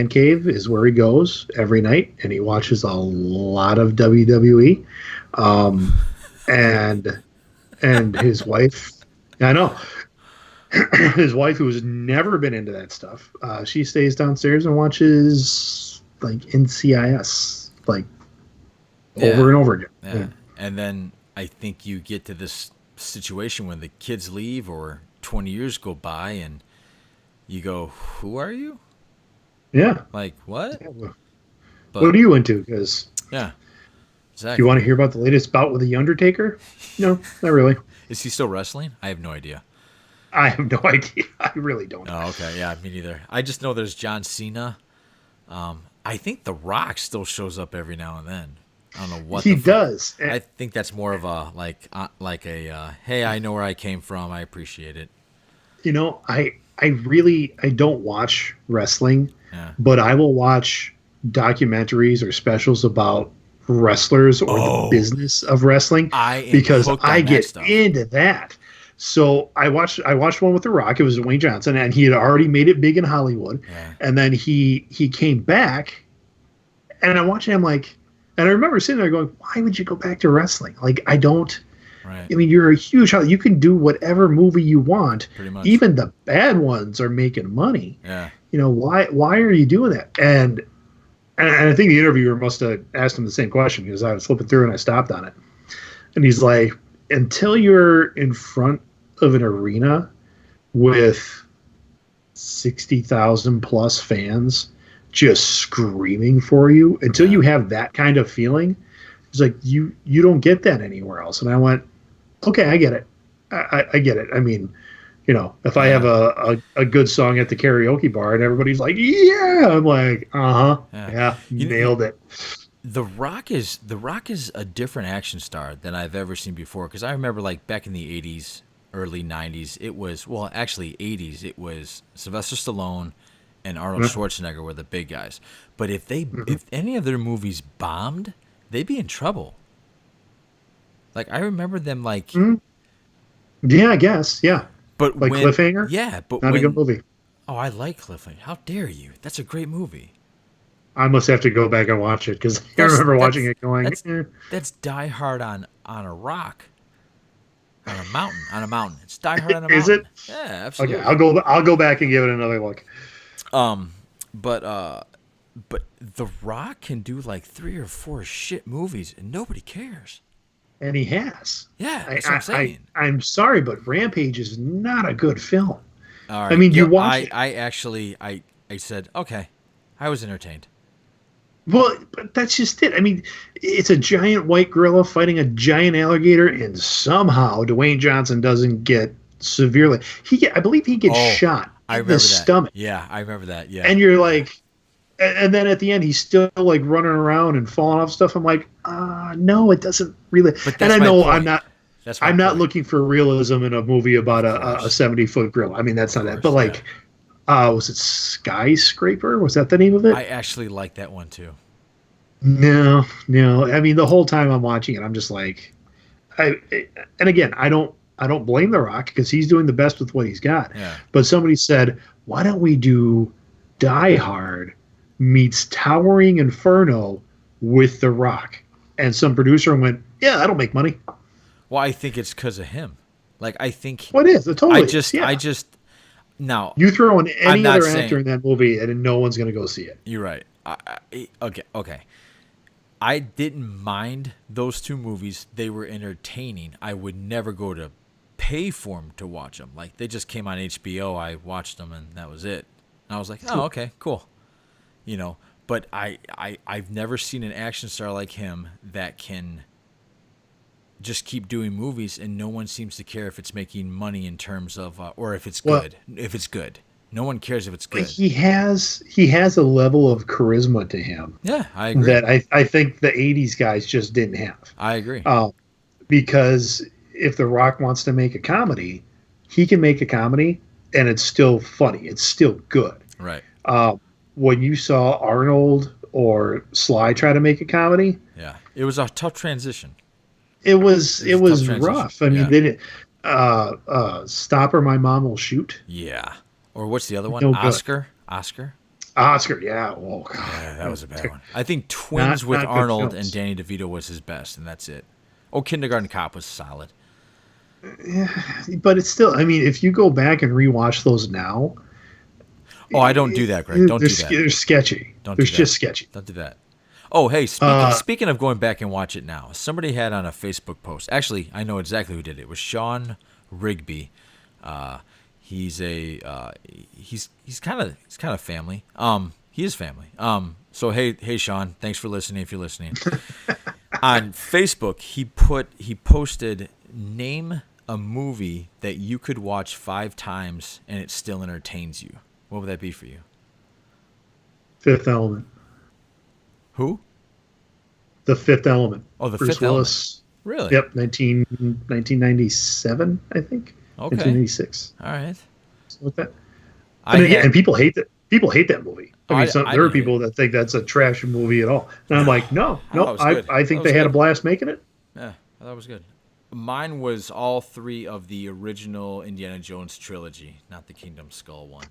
cave is where he goes every night, and he watches a lot of WWE. Um, and his wife, I know his wife, who has never been into that stuff, she stays downstairs and watches like NCIS like Yeah. over and over again. Yeah. And then I think you get to this situation when the kids leave or 20 years go by and you go, "Who are you?" Yeah. Like, what? Yeah. But What are you into? Because yeah, do you exactly. want to hear about the latest bout with the Undertaker? No, not really. Is he still wrestling? I have no idea. I have no idea. I really don't. Oh, okay. Yeah, me neither. I just know there's John Cena. I think The Rock still shows up every now and then. I don't know what He the fuck. does. I think that's more of a like a hey, I know where I came from. I appreciate it. I don't watch wrestling, Yeah. but I will watch documentaries or specials about wrestlers or the Oh, business of wrestling I am because hooked I on that get stuff. into that. So I watched one with The Rock. It was Dwayne Johnson, and he had already made it big in Hollywood. Yeah. And then he came back, and I'm watching him like, and I remember sitting there going, "Why would you go back to wrestling? Like, I don't." Right. I mean, you're a huge. You can do whatever movie you want. Pretty much. Even the bad ones are making money. Yeah. Why are you doing that? And I think the interviewer must have asked him the same question because I was flipping through and I stopped on it. And he's like, until you're in front of an arena with 60,000 plus fans just screaming for you, until you have that kind of feeling, it's like you don't get that anywhere else. And I went, okay, I get it. I get it. I mean, if I have a good song at the karaoke bar and everybody's like, yeah, I'm like, yeah, nailed it. The Rock is a different action star than I've ever seen before. Because I remember like back in the '80s, early '90s, it was actually '80s. It was Sylvester Stallone and Arnold Schwarzenegger were the big guys. But if any of their movies bombed, they'd be in trouble. Like I remember them like. Yeah, I guess. Yeah. But Like when, Cliffhanger? yeah, but Not when, a good movie. Oh, I like Cliffhanger. How dare you? That's a great movie. I must have to go back and watch it because I remember watching it going, That's Die Hard on a rock, on a mountain. It's Die Hard on a mountain. Is it? Yeah, absolutely. Okay, I'll go back and give it another look. But The Rock can do like 3 or 4 shit movies and nobody cares. And he has. Yeah, that's what I'm saying. I'm sorry, but Rampage is not a good film. All right. I mean, you yeah, watch it. I actually said okay. I was entertained. Well, but that's just it. I mean, it's a giant white gorilla fighting a giant alligator, and somehow Dwayne Johnson doesn't get severely. I believe he gets shot I in remember the that. stomach. Yeah, I remember that. Yeah. And you're like, and then at the end, he's still like running around and falling off stuff. I'm like, no, it doesn't really. But and that's I my know point. I'm not looking for realism in a movie about a 70-foot gorilla. I mean, that's not it. But like, was it Skyscraper? Was that the name of it? I actually like that one too. No, no. I mean, the whole time I'm watching it, I'm just like, I. And again, I don't blame The Rock because he's doing the best with what he's got. Yeah. But somebody said, why don't we do Die Hard meets Towering Inferno with The Rock? And some producer went, yeah, that'll make money. Well, I think it's because of him. Like, I think Well, it is. It totally is. Yeah. I just now You throw in I'm any not other saying actor in that movie, and no one's going to go see it. you're right. Okay. I didn't mind those two movies. They were entertaining. I would never go to pay for them to watch them. Like, they just came on HBO. I watched them, and that was it. And I was like, oh, okay, cool. You know, but I've never seen an action star like him that can just keep doing movies, and no one seems to care if it's making money in terms of, or if it's Well, good. If it's good, no one cares if it's good. he has a level of charisma to him Yeah, I agree. that I think the '80s guys just didn't have. I agree. Because if The Rock wants to make a comedy, he can make a comedy, and it's still funny. It's still good. Right. When you saw Arnold or Sly try to make a comedy, Yeah. It was a tough transition. it was It was a tough rough. transition. I mean, Yeah. they didn't. Stop or My Mom Will Shoot. Yeah. Or what's the other one? No good. Oscar. Oscar, yeah. Oh, God. Yeah, that was a bad one. I think Twins Not with good Arnold films. and Danny DeVito was his best, and that's it. Oh, Kindergarten Cop was solid. But it's still. I mean, if you go back and rewatch those now, Oh, I don't do that, Greg. Don't do that. They're sketchy. Don't They're do that. just sketchy. Don't do that. Oh, hey, speaking of going back and watch it now, somebody had on a Facebook post. Actually, I know exactly who did it. It was Sean Rigby. He's kind of family. He is family. So hey Sean, thanks for listening if you're listening. On Facebook, he posted, name a movie that you could watch 5 times and it still entertains you. What would that be for you? Fifth Element. Who? The Fifth Element. Oh, The Bruce Fifth Willis. Really? Yep, 1997, I think. Okay. 1996. All right. Something like that. I mean, and people hate that. People hate that movie. I mean, there are didn't people that think that's a trash movie at all. And I'm like, no, I thought it was good. I think That they was had a good. blast making it. Yeah, that was good. Mine was all 3 of the original Indiana Jones trilogy, not the Kingdom Skull one.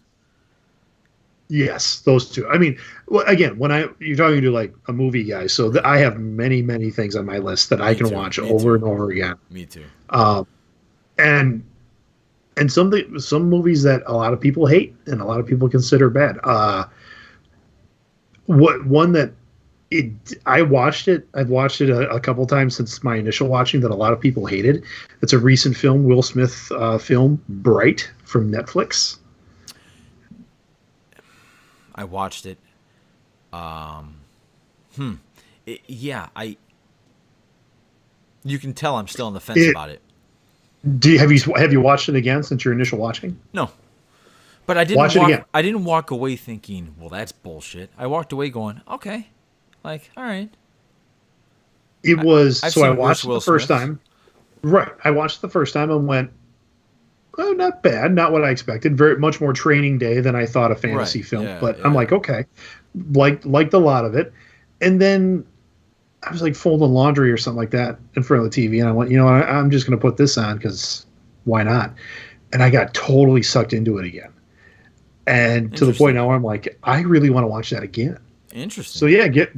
Yes, those two. I mean, well, again, you're talking to like a movie guy, so I have many, many things on my list that I can too, watch me over too. and over again. Me too. And some movies that a lot of people hate and a lot of people consider bad. One that I've watched it a couple times since my initial watching that a lot of people hated. It's a recent film, Will Smith film, Bright from Netflix. I watched it. Yeah, you can tell I'm still on the fence about it. Have you watched it again since your initial watching? No. But I Watch it again. I didn't walk away thinking, well, that's bullshit. I walked away going, okay. Like, all right. It was I've so I seen watched it Will the first Smith. time. Right. I watched it the first time and went, oh, not bad, not what I expected. Very much more Training Day than I thought a fantasy Right, film. yeah, But yeah. I'm like, okay, liked a lot of it. And then I was like folding laundry or something like that in front of the TV, and I went, you know what, I'm just going to put this on because why not? And I got totally sucked into it again, and to the point now where I'm like, I really want to watch that again. Interesting. So yeah, give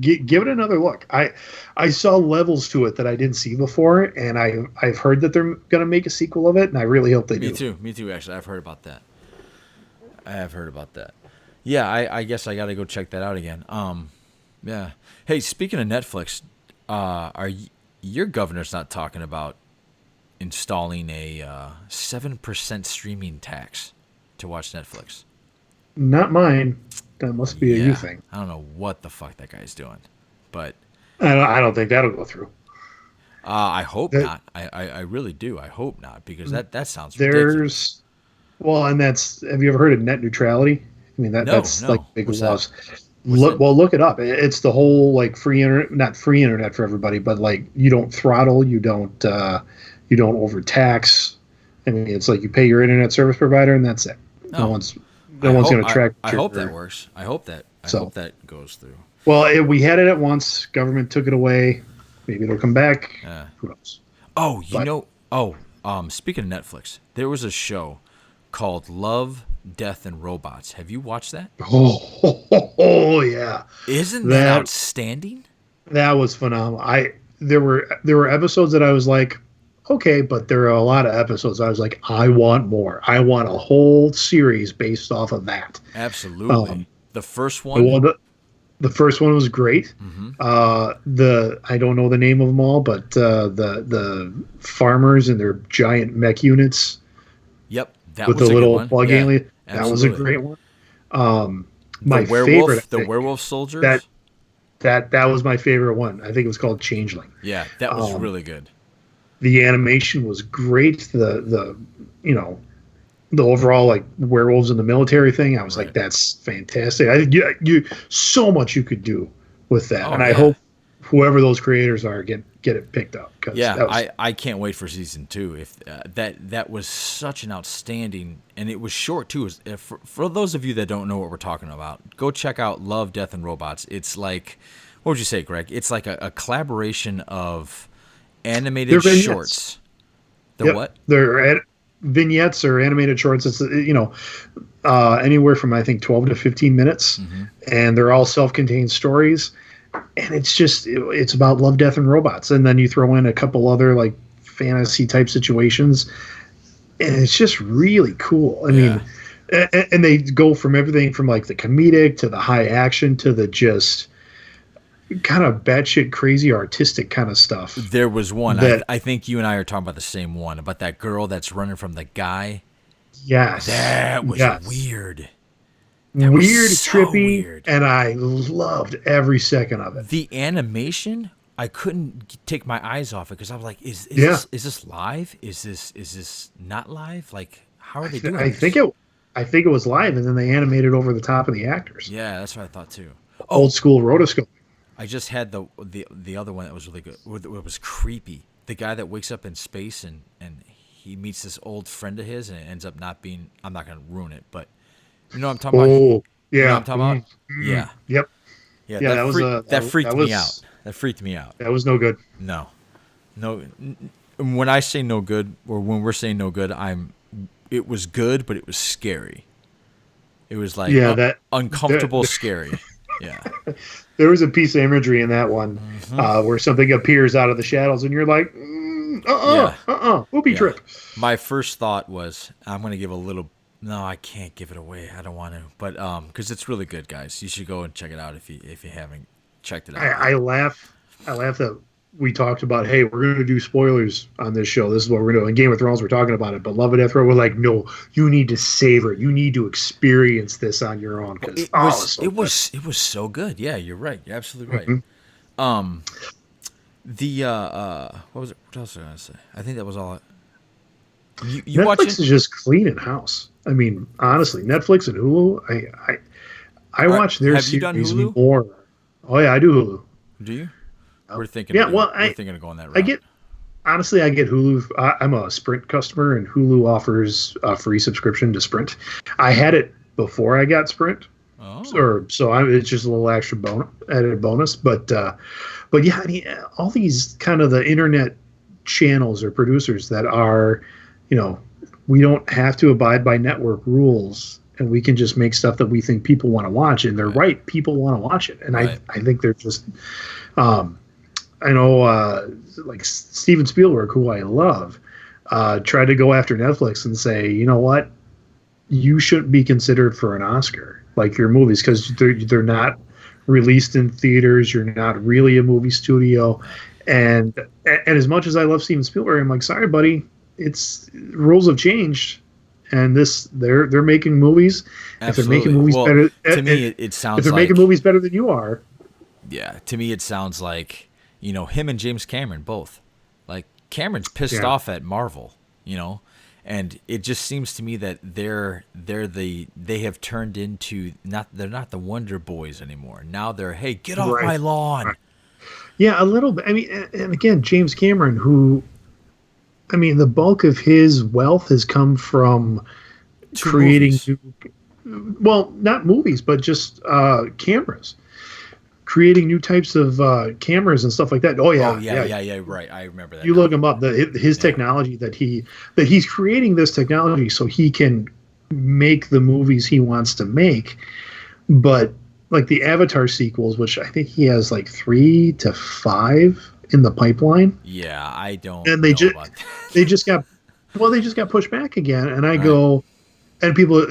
it another look. I saw levels to it that I didn't see before, and I've heard that they're going to make a sequel of it, and I really hope they do. Me too. Actually, I've heard about that. Yeah, I guess I got to go check that out again. Yeah. Hey, speaking of Netflix, your governor's not talking about installing a 7% streaming tax to watch Netflix? Not mine. That must be a you thing. I don't know what the fuck that guy's doing, but I don't think that'll go through. I hope not. I really do. I hope not, because that sounds ridiculous. And have you ever heard of net neutrality? I mean, that's no. like big What's laws. that? Look it up. It's the whole like free internet, not free internet for everybody, but like you don't throttle, you don't overtax. I mean, it's like you pay your internet service provider and that's it. No one's going to track. I hope that works. I hope that goes through. Well, we had it at once. Government took it away. Maybe it'll come back. Uh, Who knows? oh, you But know. Oh, speaking of Netflix, there was a show called Love, Death, and Robots. Have you watched that? oh yeah, Isn't that that outstanding? that was phenomenal. There were episodes that I was like, okay, but there are a lot of episodes I was like, I want more. I want a whole series based off of that. Absolutely. The first Well, one. the first one was great. Hmm. The I don't know the name of them all, but the farmers and their giant mech units Yep, that with the was a good little one. plug Yeah, alien. That was a absolutely. great one. My favorite, I The think, werewolf that soldiers. that was my favorite one. I think it was called Changeling. Yeah, that was Um, really good. the animation was great. The you know the overall like werewolves in the military thing. I was like, Right. that's fantastic. You so much you could do with that, Oh and I yeah. hope whoever those creators are get it picked up because Yeah, that was I can't wait for season 2. If that was such an outstanding, and it was short too. For those of you that don't know what we're talking about, go check out Love, Death, and Robots. It's like, what would you say, Greg? It's like a collaboration of they're animated vignettes. shorts. The Yep, what? vignettes or animated shorts. It's anywhere from I think 12 to 15 minutes, Hmm. and they're all self-contained stories. And it's about love, death, and robots, and then you throw in a couple other like fantasy type situations, and it's just really cool. I Yeah. mean, and they go from everything from like the comedic to the high action to the just kind of batshit crazy artistic kind of stuff. There was one. That I think you and I are talking about the same one, about that girl that's running from the guy. yes, That was yes, weird. That was weird, so trippy, weird. and I loved every second of it. The animation, I couldn't take my eyes off it because I was like, Yeah, is this live? Is this not live? Like, how are they doing I think this? it was live, and then they animated over the top of the actors. Yeah, that's what I thought too. Old Oh, school rotoscope. I just had the other one that was really good. It was creepy. The guy that wakes up in space and he meets this old friend of his and it ends up not being. I'm not gonna ruin it, but you know what I'm talking about. Oh, You know what I'm yeah. talking about? Yeah, Yep. yeah. Yeah, That freaked that me out. was That freaked me out. that was no good. No, no. When I say no good, or when we're saying no good, It was good, but it was scary. It was like Yeah, that uncomfortable, there, scary. Yeah. there was a piece of imagery in that one Hmm. where something appears out of the shadows, and you're like, Yeah. booby Yeah. trip. My first thought was, I'm gonna give a little. No, I can't give it away. I don't want to, but because it's really good, guys. You should go and check it out if you haven't checked it out I, yet. I laugh. I laugh that we talked about, hey, we're going to do spoilers on this show. This is what we're doing. In Game of Thrones, we're talking about it, but Love and Death Row, we're like, no, you need to savor it. You need to experience this on your own because It it's was so it good. was it was so good. Yeah, you're right. You're absolutely right. Mhm. Um, the what was it? What else was I gonna say? I think that was all. You watching? Netflix is just cleaning house. I mean, honestly, Netflix and Hulu, I watch their Have you done series Hulu? more. Oh yeah, I do Hulu. Do you? Oh. We're thinking. Yeah, Of well, we're thinking of going that I route. get honestly, I get Hulu. I'm a Sprint customer, and Hulu offers a free subscription to Sprint. I had it before I got Sprint, Oh, it's just a little extra added bonus. But yeah, I mean, all these kind of the internet channels or producers that are, we don't have to abide by network rules, and we can just make stuff that we think people want to watch, and they're Right. right. People want to watch it, and Right. I think they're just. I know, like Steven Spielberg, who I love, tried to go after Netflix and say, you know what, you shouldn't be considered for an Oscar, like your movies, because they're not released in theaters. You're not really a movie studio, and as much as I love Steven Spielberg, I'm like, sorry, buddy, it's rules have changed, and they're making movies. If they're making absolutely. movies Well, better, to me, it if sounds they're like making movies better than you are, yeah. To me, it sounds like him and James Cameron both. Like Cameron's pissed Yeah. off at Marvel, and it just seems to me that they have turned into they're not the Wonder Boys anymore. Now they're, hey, get off Right. my lawn. yeah, a little bit. I mean, and again, James Cameron, who, I mean, the bulk of his wealth has come from Two creating movies. new, well, not movies, but just cameras, creating new types of cameras and stuff like that. Oh Oh yeah, yeah, yeah. yeah, yeah. Right, I remember that You now. look him up. His Yeah, technology that he's creating this technology so he can make the movies he wants to make. But like the Avatar sequels, which I think he has like 3 to 5 in the pipeline, yeah. I don't and know about they that. just got they just got pushed back again. And I Right. go, and people,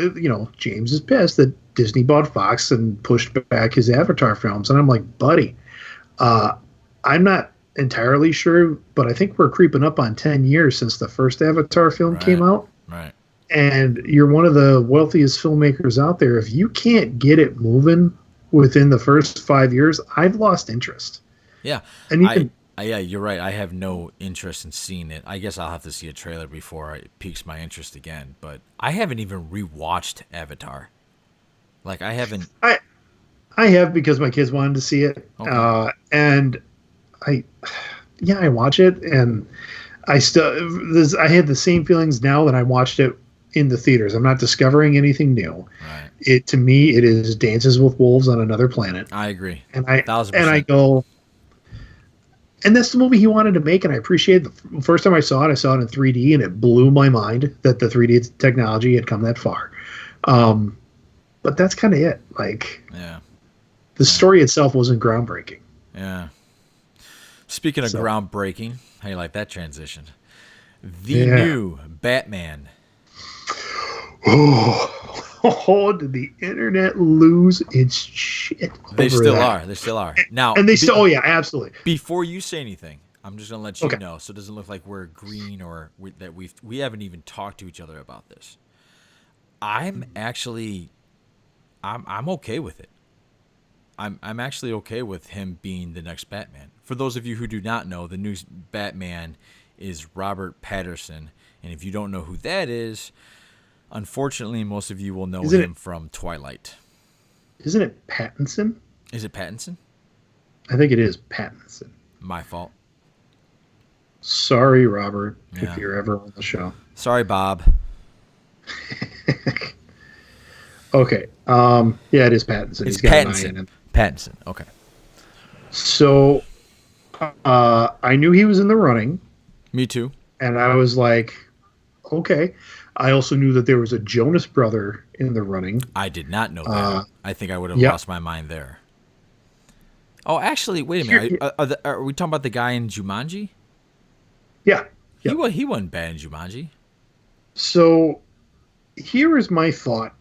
James is pissed that Disney bought Fox and pushed back his Avatar films, and I'm like, buddy, uh, I'm not entirely sure, but I think we're creeping up on 10 years since the first Avatar film came Right. out. Right. And you're one of the wealthiest filmmakers out there. If you can't get it moving within the first 5 years, I've lost interest. Yeah. And I, even yeah, you're right. I have no interest in seeing it. I guess I'll have to see a trailer before it piques my interest again. But I haven't even rewatched Avatar. Like I haven't. I I have because my kids wanted to see it, Okay. and I yeah I watch it, and I had the same feelings now that I watched it in the theaters. I'm not discovering anything new. Right. It to me it is Dances with Wolves on another planet, I agree. and I Thousand and I percent. go. And that's the movie he wanted to make, and I appreciate it. The first time I saw it in 3D, and it blew my mind that the 3D technology had come that far. Um, but that's kind of it. Like Yeah. the story itself wasn't groundbreaking. Yeah. Speaking of So groundbreaking, how you like that transition? The yeah. new Batman. Did the internet lose its shit They over still that? are. They still are. Now, And they still, oh yeah, absolutely. before you say anything, I'm just gonna let you Okay. know, so it doesn't look like we're green or that we haven't even talked to each other about this. I'm actually, I'm okay with it. I'm actually okay with him being the next Batman. For those of you who do not know, the new Batman is Robert Patterson, and if you don't know who that is, unfortunately, most of you will know Isn't him it? from Twilight. Isn't it Pattinson? Is it Pattinson? I think it is Pattinson. My fault. Sorry, Robert, if Yeah. you're ever on the show. Sorry, Bob. Okay. Yeah, it is Pattinson. It's He's got an I in Pattinson. him. Pattinson. Okay. So I knew he was in the running, Me too. and I was like, okay. I also knew that there was a Jonas brother in the running. I did not know that. Uh, I think I would have yeah. lost my mind there. Oh, actually, wait a Here- minute. Are we talking about the guy in Jumanji? yeah. Yep. He wasn't bad in Jumanji. So here is my thought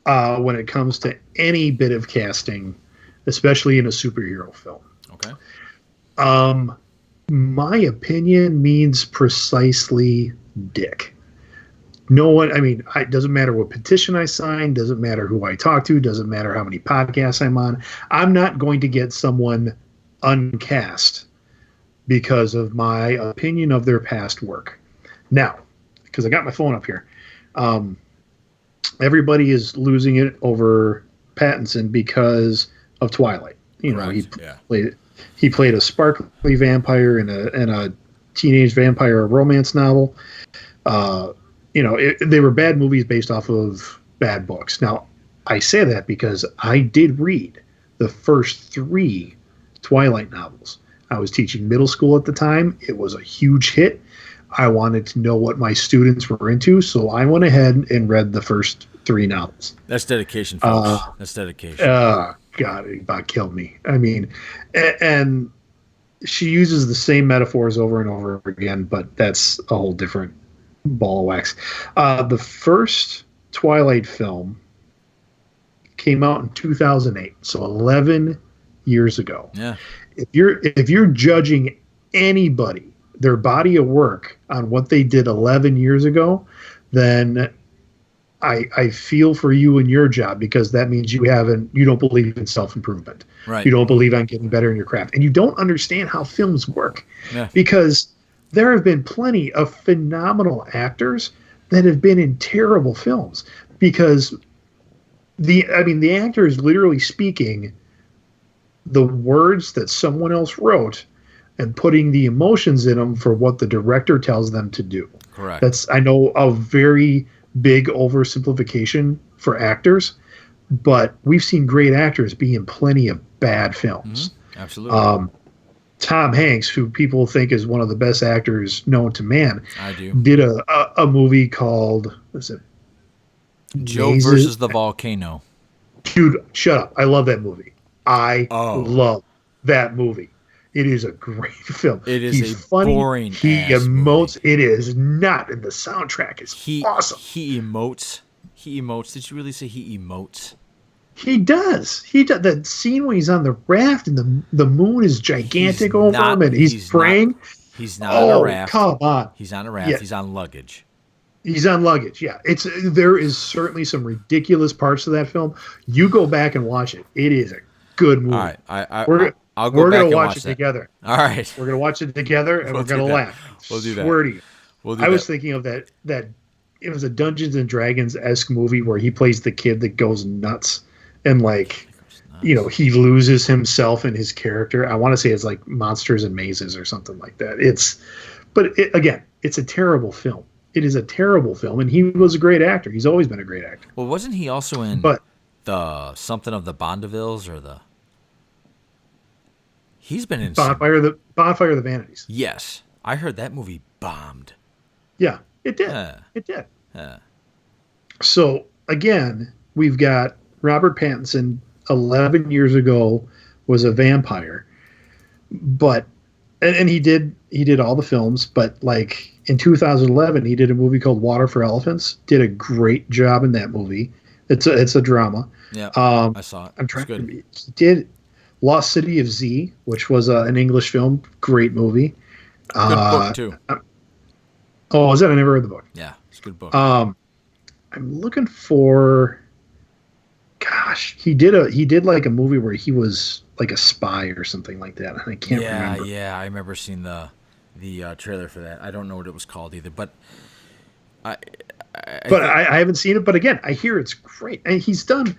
when it comes to any bit of casting, especially in a superhero film. Okay. My opinion means precisely dick. No one, I mean, it doesn't matter what petition I sign, doesn't matter who I talk to, doesn't matter how many podcasts I'm on. I'm not going to get someone uncast because of my opinion of their past work. Now, because I got my phone up here, everybody is losing it over Pattinson because of Twilight. You know, Correct. Yeah. he played a sparkly vampire in a teenage vampire romance novel. They were bad movies based off of bad books. Now, I say that because I did read the first 3 Twilight novels. I was teaching middle school at the time. It was a huge hit. I wanted to know what my students were into, so I went ahead and read the first 3 novels. That's dedication, folks. That's dedication. God, it about killed me. I mean, and she uses the same metaphors over and over again, but that's a whole different ball of wax. The first Twilight film came out in 2008, so 11 years ago. Yeah. If you're judging anybody, their body of work on what they did 11 years ago, then I feel for you in your job, because that means you don't believe in self-improvement. Right. You don't believe on getting better in your craft, and you don't understand how films work. Yeah. Because there have been plenty of phenomenal actors that have been in terrible films, because the actor is literally speaking the words that someone else wrote and putting the emotions in them for what the director tells them to do. Correct. That's, I know, a very big oversimplification for actors, but we've seen great actors be in plenty of bad films. Absolutely. Tom Hanks, who people think is one of the best actors known to man, I do. did a movie called, what's it? Joe Mazes. versus the Volcano. Dude, shut up. I love that movie. I Oh. love that movie. It is a great film. It is He's a funny. boring He ass emotes. movie. It is not, and the soundtrack is awesome. He emotes. He emotes. Did you really say he emotes? He does. He does. That scene when he's on the raft and the moon is gigantic over him and he's praying. He's not on a raft. Come on. He's on a raft. Yeah. He's on luggage. He's on luggage. Yeah, there is certainly some ridiculous parts of that film. You go back and watch it. It is a good movie. All right, I'll go we're back gonna and watch watch it that. together. All right, We're gonna watch it together, and We'll we're gonna do that. laugh. We'll do that. Swear to you. We'll do I was that. thinking of that it was a Dungeons and Dragons esque movie where he plays the kid that goes nuts and he loses himself in his character. I want to say it's like Monsters and Mazes or something like that. Again, it's a terrible film. It is a terrible film, and he was a great actor. He's always been a great actor. Well, wasn't he also in the something of the Bondevilles or the? He's been in Bonfire of the Vanities. Yes, I heard that movie bombed. Yeah, it did. It did. So again, we've got Robert Pattinson. 11 years ago, was a vampire, but and he did all the films. But like in 2011, he did a movie called Water for Elephants. Did a great job in that movie. It's a drama. Yeah, I saw it. I'm trying. Good. He did Lost City of Z, which was an English film. Great movie. Good book too. Oh, is that? I never read the book. Yeah, it's a good book. I'm looking for. Gosh, he did like a movie where he was like a spy or something like that. I can't remember. Yeah, I remember seeing the trailer for that. I don't know what it was called either, but I haven't seen it. But again, I hear it's great, and he's done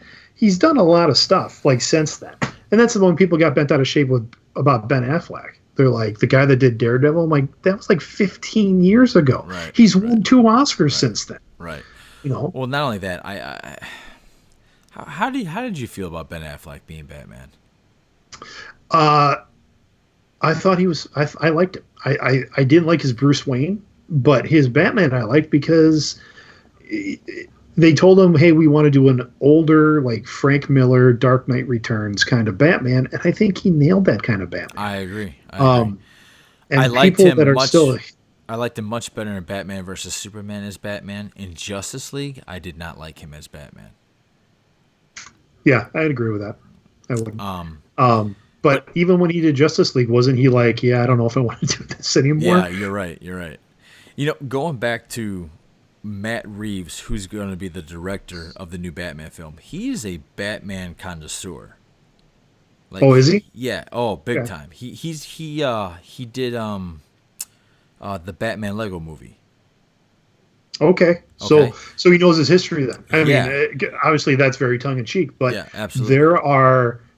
a lot of stuff like since then. And that's when people got bent out of shape about Ben Affleck. They're like, the guy that did Daredevil. I'm like, that was like 15 years ago. Right, He's won 2 Oscars since then. Right. Well, not only that, How did you feel about Ben Affleck being Batman? I thought he was. I liked him. I didn't like his Bruce Wayne, but his Batman I liked because they told him, "Hey, we want to do an older, like Frank Miller, Dark Knight Returns kind of Batman," and I think he nailed that kind of Batman. I agree. And I liked him I liked him much better in Batman versus Superman as Batman. In Justice League, I did not like him as Batman. Yeah, I'd agree with that. I would. But even when he did Justice League, wasn't he like, yeah, I don't know if I want to do this anymore? Yeah, you're right. Going back to Matt Reeves, who's going to be the director of the new Batman film, he is a Batman connoisseur. Like, is he? Yeah. Oh, big time. He did the Batman Lego movie. Okay. So he knows his history then. I mean, obviously that's very tongue in cheek, but absolutely.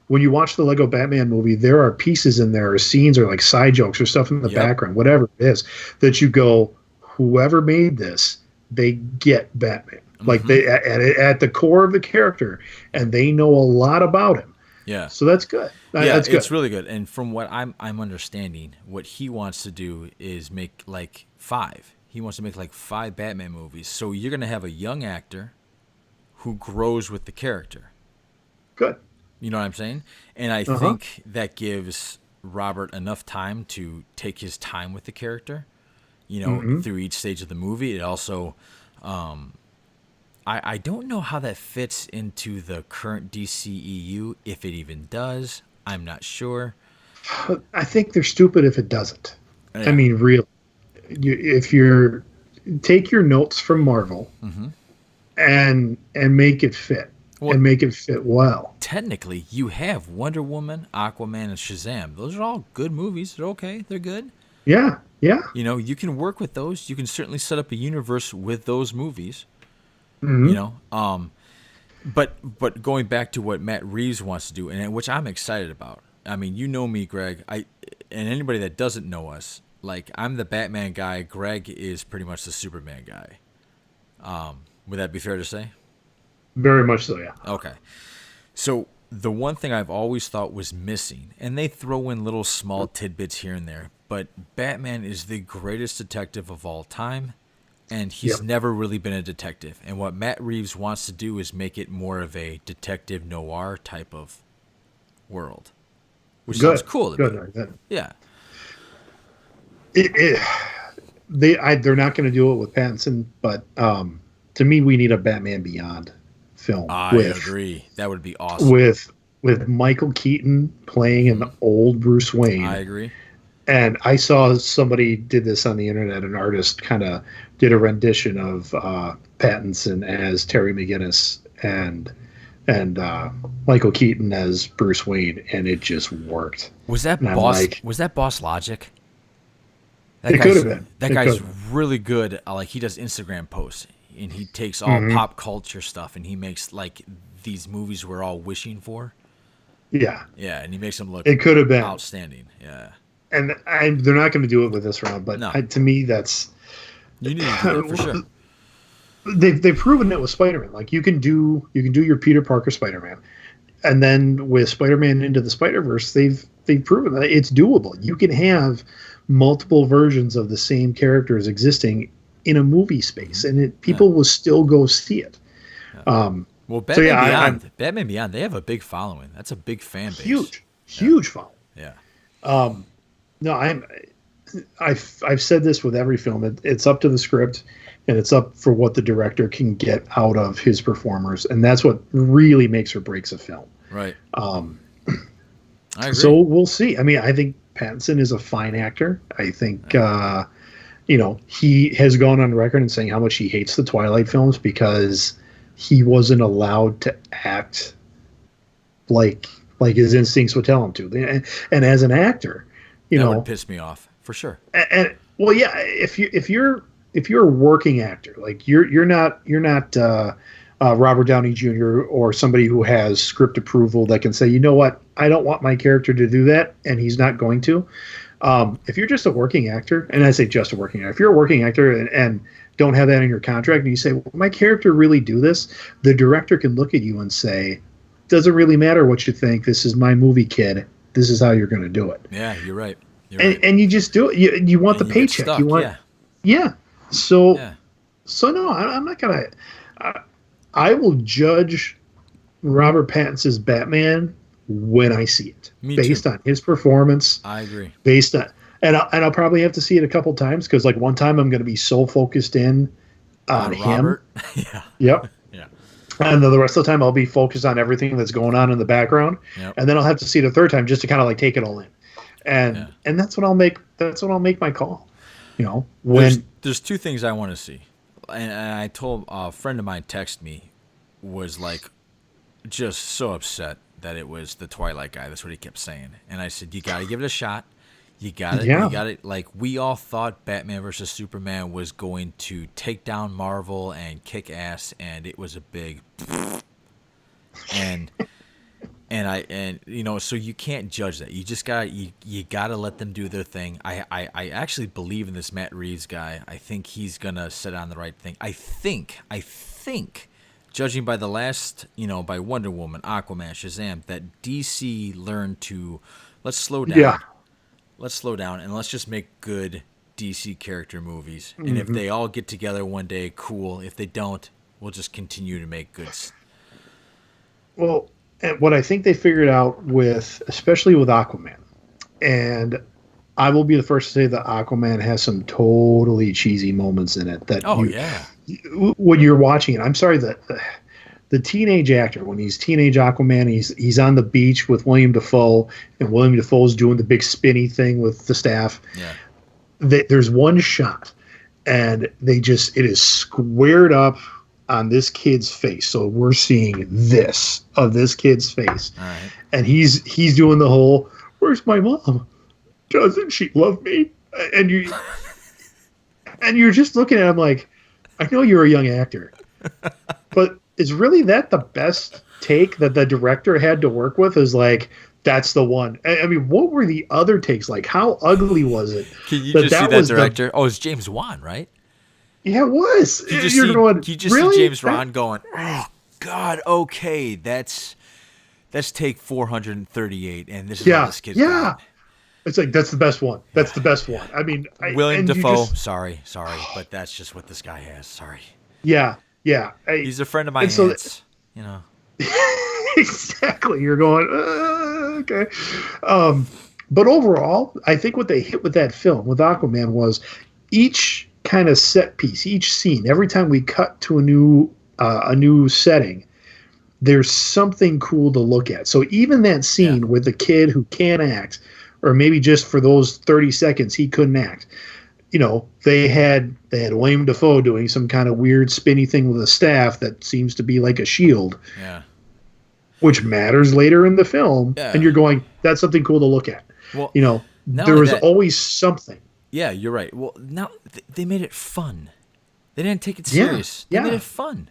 When you watch the Lego Batman movie, there are pieces in there or scenes or like side jokes or stuff in the background, whatever it is, that you go, whoever made this, they get Batman. Mm-hmm. Like they at the core of the character, and they know a lot about him. Yeah. So that's good. That's good. It's really good. And from what I'm understanding, what he wants to do is make like 5. He wants to make like 5 Batman movies. So you're going to have a young actor who grows with the character. Good. You know what I'm saying? And I think that gives Robert enough time to take his time with the character, through each stage of the movie. It also, I don't know how that fits into the current DCEU, if it even does. I'm not sure. I think they're stupid if it doesn't. Yeah. I mean, really. If you're take your notes from Marvel and make it fit and make it fit well. Technically, you have Wonder Woman, Aquaman, and Shazam. Those are all good movies. They're okay. They're good. Yeah. You can work with those. You can certainly set up a universe with those movies. Mm-hmm. But going back to what Matt Reeves wants to do, and which I'm excited about. I mean, you know me, Greg. And anybody that doesn't know us. Like, I'm the Batman guy. Greg is pretty much the Superman guy. Would that be fair to say? Very much so, yeah. Okay. So The one thing I've always thought was missing, and they throw in little small tidbits here and there, but Batman is the greatest detective of all time, and he's Yep. never really been a detective. And what Matt Reeves wants to do is make it more of a detective noir type of world, which sounds cool to me. Good. Yeah. They're not going to do it with Pattinson, but to me, we need a Batman Beyond film. I agree. That would be awesome. With Michael Keaton playing an old Bruce Wayne. I agree. And I saw somebody did this on the internet. An artist kind of did a rendition of Pattinson as Terry McGinnis and Michael Keaton as Bruce Wayne, and it just worked. Was that And Boss Logic? It could have been. That guy's really good. Like, he does Instagram posts, and he takes all pop culture stuff, and he makes like these movies we're all wishing for. Yeah, and he makes them look. It could have been outstanding. Yeah, and they're not going to do it with this round, but No. to me, that's you need to do that for sure. They've proven it with Spider-Man. Like you can do your Peter Parker Spider-Man, and then with Spider-Man Into the Spider-Verse, they've proven that it's doable. You can have multiple versions of the same characters existing in a movie space, and people will still go see it. Well, Batman Beyond, they have a big following. That's a big fan base. Huge following. Yeah. No, I've said this with every film. It's up to the script, and it's up for what the director can get out of his performers, and that's what really makes or breaks a film. Right. I agree. So we'll see. I mean, I think Pattinson is a fine actor. I think he has gone on record and saying how much he hates the Twilight films because he wasn't allowed to act like his instincts would tell him to. And as an actor, that would piss me off for sure. And well, yeah, if you're a working actor, like you're not Robert Downey Jr. or somebody who has script approval that can say, you know what, I don't want my character to do that, and he's not going to. If you're just a working actor, and I say just a working actor, if you're a working actor and don't have that in your contract, and you say, well, my character really do this, the director can look at you and say, doesn't really matter what you think. This is my movie, kid. This is how you're going to do it. Yeah, you're right. And you just do it. You want the paycheck. Stuck, you want, yeah. So no, I'm not gonna. I will judge Robert Pattinson's Batman when I see it, based on his performance. I agree. Based on, and I'll probably have to see it a couple times because, like, one time I'm going to be so focused in on him. Robert. Yeah. Yep. Yeah. And then the rest of the time I'll be focused on everything that's going on in the background, and then I'll have to see it a third time just to kind of like take it all in, and that's when I'll make my call. When there's two things I want to see, and I told a friend of mine text me, was like just so upset that it was the Twilight guy. That's what he kept saying, and I said, you got to give it a shot. You got it. Like, we all thought Batman versus Superman was going to take down Marvel and kick ass, and it was a big and so you can't judge that. You just got you got to let them do their thing. I actually believe in this Matt Reeves guy. I think he's gonna set on the right thing. I think judging by the last, by Wonder Woman, Aquaman, Shazam, that DC learned to let's slow down. Yeah. Let's slow down and let's just make good DC character movies. And if they all get together one day, cool. If they don't, we'll just continue to make goods. Well, and what I think they figured out especially with Aquaman, and I will be the first to say that Aquaman has some totally cheesy moments in it. When you're watching it, I'm sorry that the teenage actor, when he's teenage Aquaman, he's on the beach with William Dafoe, and William Dafoe's doing the big spinny thing with the staff. Yeah. There's one shot, and it is squared up on this kid's face. So we're seeing this of this kid's face. All right. And he's doing the whole, where's my mom? Doesn't she love me? And you're just looking at him like, I know you're a young actor, but is really that the best take that the director had to work with? Is like, that's the one. I mean, what were the other takes like? How ugly was it? Can you just see that director? It's James Wan, right? Yeah, it was. You just see James Wan going, oh God, okay, that's let's take 438, and this is how Yeah, this kid's yeah. got. It's like that's the best one. That's the best one. I mean, William and you Dafoe, just sorry, but that's just what this guy has. Sorry. yeah, yeah. He's a friend of my And so aunt's, you know. exactly, you're going okay. But overall, I think what they hit with that film with Aquaman was each kind of set piece, each scene. Every time we cut to a new setting, there's something cool to look at. So even that scene Yeah. with the kid who can't act, or maybe just for those 30 seconds he couldn't act. They had William Dafoe doing some kind of weird spinny thing with a staff that seems to be like a shield, Yeah. which matters later in the film. Yeah. And you're going, that's something cool to look at. Well, not There only was that, always something. yeah, you're right. Well, now they made it fun. They didn't take it Yeah, serious. They yeah. made it fun.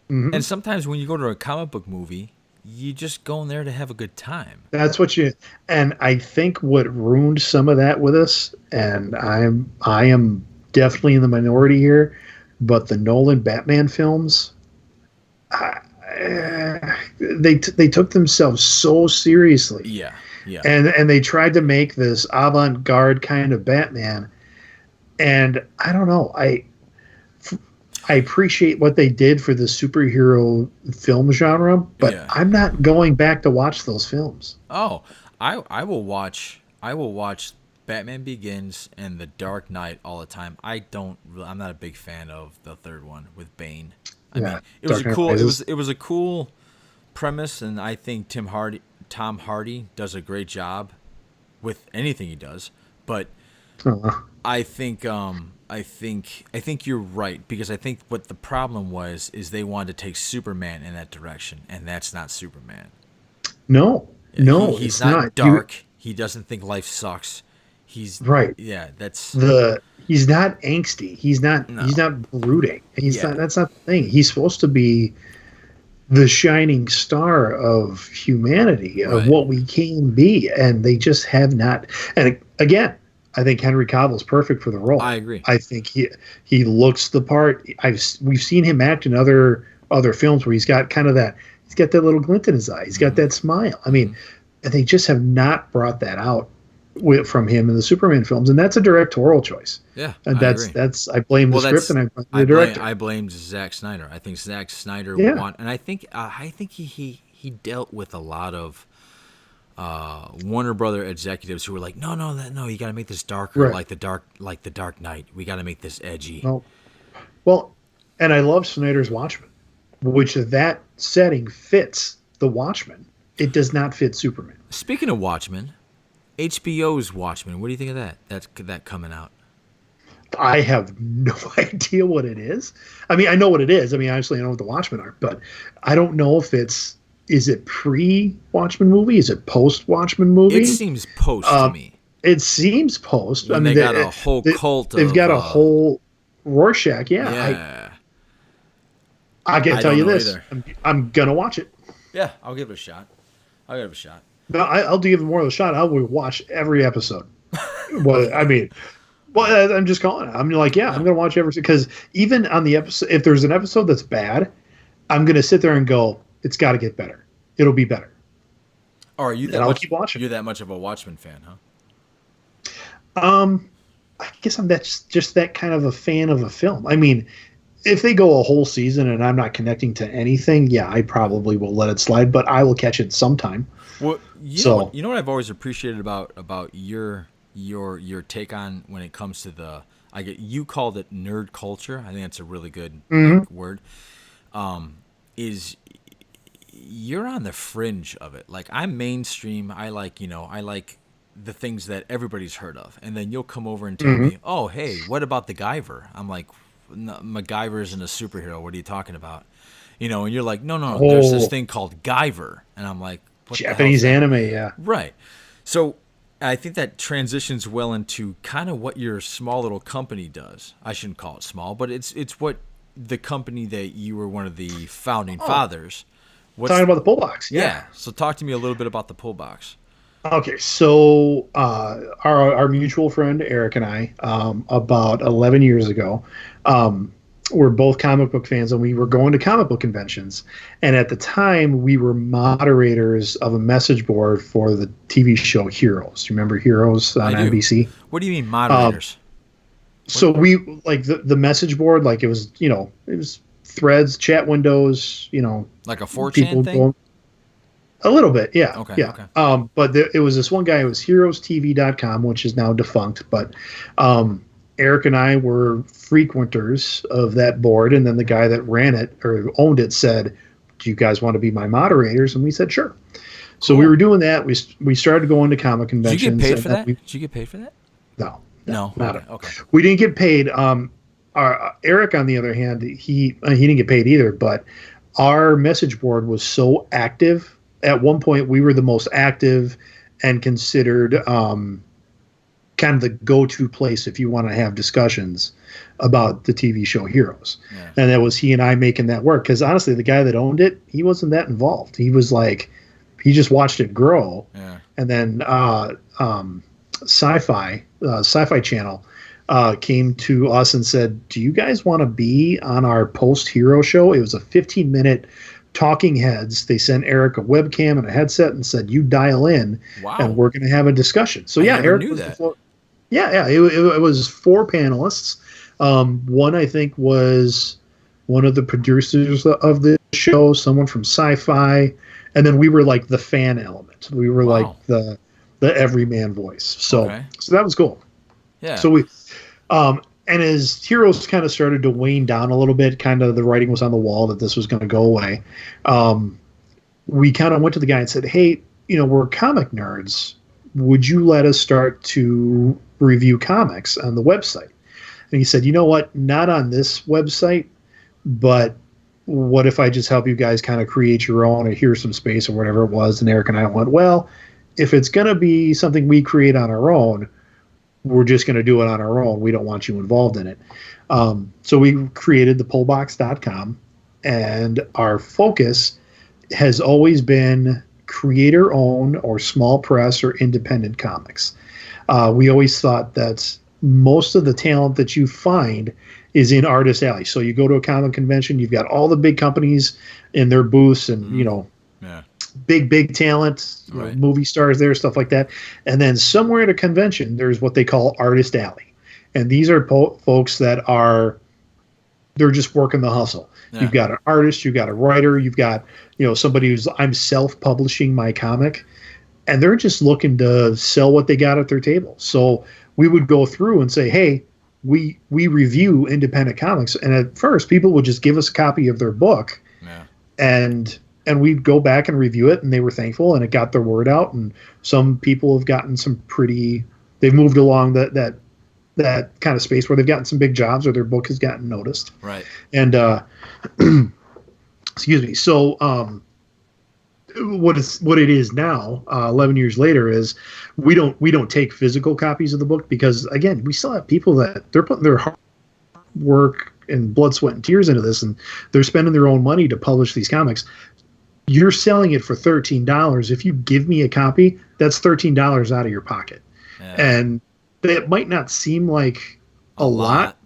Mhm. And sometimes when you go to a comic book movie, you just go in there to have a good time. That's what and I think what ruined some of that with us, and I am definitely in the minority here, but the Nolan Batman films, they took themselves so seriously. Yeah. Yeah. And they tried to make this avant-garde kind of Batman, and I don't know, I appreciate what they did for the superhero film genre, but Yeah. I'm not going back to watch those films. Oh, I will watch Batman Begins and The Dark Knight all the time. I'm not a big fan of the third one with Bane. I mean, it was Dark Knight a cool Rises. it was a cool premise, and I think Tom Hardy does a great job with anything he does. But I think you're right, because I think what the problem was is they wanted to take Superman in that direction, and that's not Superman. No, He's it's not dark. He doesn't think life sucks. He's Right. Yeah, that's He's not angsty. He's not brooding. Yeah. That's not the thing. He's supposed to be the shining star of humanity, of Right. what we can be, and they just have not. And again, I think Henry Cavill's perfect for the role. I agree. I think he looks the part. We've seen him act in other films where he's got that little glint in his eye. He's got that smile. I mean, and they just have not brought that out from him in the Superman films, and that's a directorial choice. Yeah, And I agree. I blame the script and I blame the director. I blamed Zack Snyder. I think Zack Snyder Yeah. and I think he dealt with a lot of Warner Brother executives who were like, no, you got to make this darker, Right. like the Dark Knight. We got to make this edgy. Well, and I love Snyder's Watchmen, which that setting fits the Watchmen. It does not fit Superman. Speaking of Watchmen, HBO's Watchmen. What do you think of that? That coming out. I have no idea what it is. I mean, I know what it is. I mean, obviously, I know what the Watchmen are, but I don't know if is it pre-Watchmen movie? Is it post-Watchmen movie? It seems post to me. It seems post. When they got a whole cult They've got a whole Rorschach. Yeah. Yeah. I can I tell don't you know this. either. I'm going to watch it. Yeah, I'll give it a shot. No, I'll give it more of a shot. I will watch every episode. I'm just calling it. I'm like, I'm going to watch every, because even on the episode, if there's an episode that's bad, I'm going to sit there and go, it's got to get better. It'll be better. Or are you And I'll keep watching. You're that much of a Watchmen fan, huh? I guess that's just that kind of a fan of a film. I mean, if they go a whole season and I'm not connecting to anything, I probably will let it slide, but I will catch it sometime. Well, you know what I've always appreciated about your take on when it comes to you called it nerd culture. I think that's a really good word. Is you're on the fringe of it. Like, I'm mainstream. I like the things that everybody's heard of, and then you'll come over and tell me, oh, hey, what about the Guyver? I'm like, no, MacGyver isn't a superhero. What are you talking about? And you're like, no, there's this thing called Guyver, and I'm like, what Japanese the hell is that? anime, yeah. Right. So I think that transitions well into kind of what your small little company does. I shouldn't call it small, but it's what the company that you were one of the founding fathers. Talking about the pull box, yeah. So talk to me a little bit about the pull box. Okay, so our mutual friend Eric and I, about 11 years ago, were both comic book fans, and we were going to comic book conventions. And at the time, we were moderators of a message board for the TV show Heroes. You remember Heroes on I do. NBC? What do you mean moderators? So we like the message board, like it was, it was threads, chat windows, Like a 4chan people thing? going a little bit, yeah, Okay, yeah. okay. But it was this one guy. It was heroestv.com, which is now defunct. But Eric and I were frequenters of that board, and then the guy that ran it or owned it said, "Do you guys want to be my moderators?" And we said, "Sure." So we were doing that. We started going to comic conventions. Did you get paid for that? Did you get paid for that? No, No. not Okay. We didn't get paid. Eric, on the other hand, he didn't get paid either. But our message board was so active. At one point, we were the most active and considered kind of the go-to place if you want to have discussions about the TV show Heroes. Yeah. And that was he and I making that work. Because honestly, the guy that owned it, he wasn't that involved. He was like, he just watched it grow. Yeah. And then Sci-Fi Channel came to us and said, "Do you guys want to be on our post-hero show?" It was a 15-minute talking heads. They sent Eric a webcam and a headset and said, "You dial in, and we're going to have a discussion." So Eric knew that. It was 4 panelists. One I think was one of the producers of the show, someone from Sci-Fi, and then we were like the fan element. We were like the everyman voice. So that was cool. Yeah. So we. And as Heroes kind of started to wane down a little bit, kind of the writing was on the wall that this was going to go away. We kind of went to the guy and said, "Hey, we're comic nerds. Would you let us start to review comics on the website?" And he said, "You know what? Not on this website, but what if I just help you guys kind of create your own, or here's some space," or whatever it was. And Eric and I went, "Well, if it's going to be something we create on our own, we're just going to do it on our own. We don't want you involved in it." So we created thepullbox.com, and our focus has always been creator-owned or small press or independent comics. We always thought that most of the talent that you find is in Artist Alley. So you go to a comic convention, you've got all the big companies in their booths and, big talent, movie stars there, stuff like that. And then somewhere at a convention, there's what they call Artist Alley. And these are folks that they're just working the hustle. Yeah. You've got an artist, you've got a writer, you've got, somebody I'm self-publishing my comic, and they're just looking to sell what they got at their table. So we would go through and say, "Hey, we review independent comics." And at first, people would just give us a copy of their book, and we'd go back and review it, and they were thankful, and it got their word out. And some people have gotten they've moved along that kind of space where they've gotten some big jobs, or their book has gotten noticed. Right. And excuse me. So what it is now, 11 years later, is we don't take physical copies of the book, because again, we still have people that they're putting their hard work and blood, sweat, and tears into this, and they're spending their own money to publish these comics. You're selling it for $13. If you give me a copy, that's $13 out of your pocket. Yeah. And it might not seem like a lot,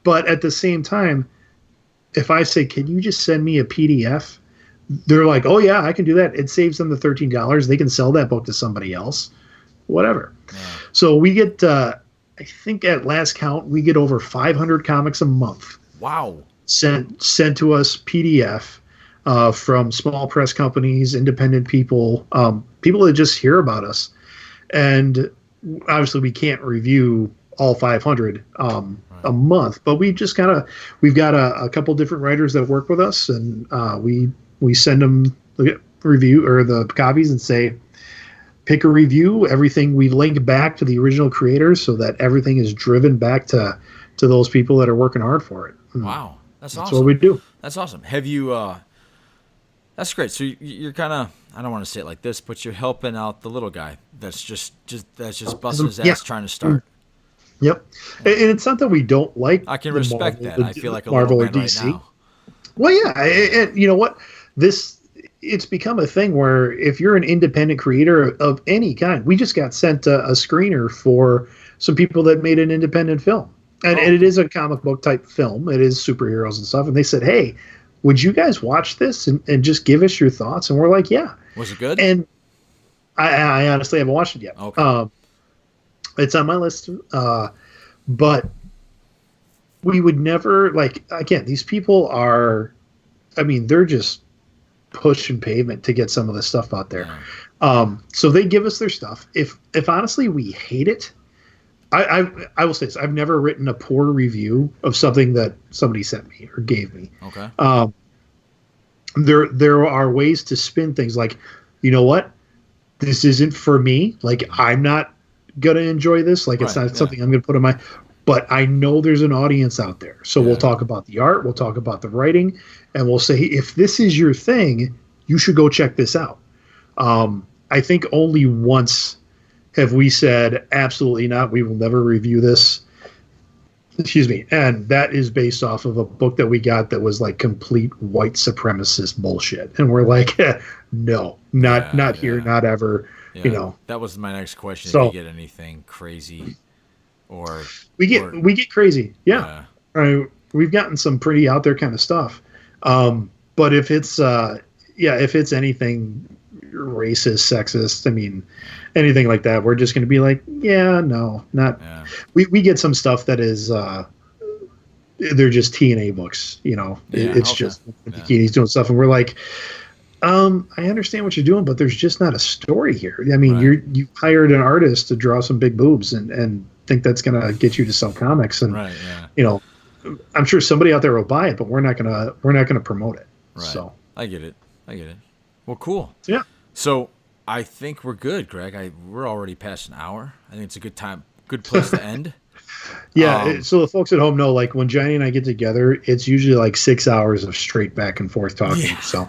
but at the same time, if I say, "Can you just send me a PDF?" they're like, "Oh yeah, I can do that." It saves them the $13. They can sell that book to somebody else, whatever. Yeah. So we get, I think at last count, we get over 500 comics a month. Wow. Sent to us PDF. From small press companies, independent people, people that just hear about us. And obviously we can't review all 500 a month, but we've got a couple different writers that work with us, and we send them the review or the copies and say, pick a review. Everything we link back to the original creators, so that everything is driven back to those people that are working hard for it. Wow. That's awesome. That's what we do. That's awesome. Have you, that's great. So you're kind of, I don't want to say it like this, but you're helping out the little guy that's just busting his ass trying to start. Yep. And it's not that we don't like. I can respect that. I feel like a Marvel little or man DC. right now. Well, yeah. And you know what? It's become a thing where if you're an independent creator of any kind, we just got sent a screener for some people that made an independent film. and it is a comic book type film. It is superheroes and stuff. And they said, "Hey, would you guys watch this and just give us your thoughts?" And we're like, "Yeah." Was it good? And I honestly haven't watched it yet. Okay. It's on my list, but we would never like. Again, these people are. I mean, they're just pushing pavement to get some of this stuff out there. Yeah. So they give us their stuff. If honestly we hate it, I will say this: I've never written a poor review of something that somebody sent me or gave me. Okay. There are ways to spin things like, you know what, this isn't for me. Like I'm not gonna enjoy this. Like it's not something I'm gonna put in my. But I know there's an audience out there. So we'll talk about the art, we'll talk about the writing, and we'll say, if this is your thing, you should go check this out. I think only once have we said, absolutely not, we will never review this. Excuse me. And that is based off of a book that we got that was like complete white supremacist bullshit. And we're like, no, not here, not ever. Yeah. You know. That was my next question. So, if you get anything crazy or we get crazy. Yeah. Right. We've gotten some pretty out there kind of stuff. But if it's if it's anything racist, sexist, I mean, anything like that, we're just going to be like, no, not. Yeah. We get some stuff that is they're just TNA books, you know. It's just bikinis doing stuff, and we're like, I understand what you're doing, but there's just not a story here. I mean, you hired an artist to draw some big boobs and think that's going to get you to sell comics, and you know, I'm sure somebody out there will buy it, but we're not gonna promote it. Right. So I get it. Well, cool. Yeah. So I think we're good, Greg. We're already past an hour. I think it's a good place to end. Yeah. So the folks at home know, like when Johnny and I get together, it's usually like 6 hours of straight back and forth talking. Yeah. So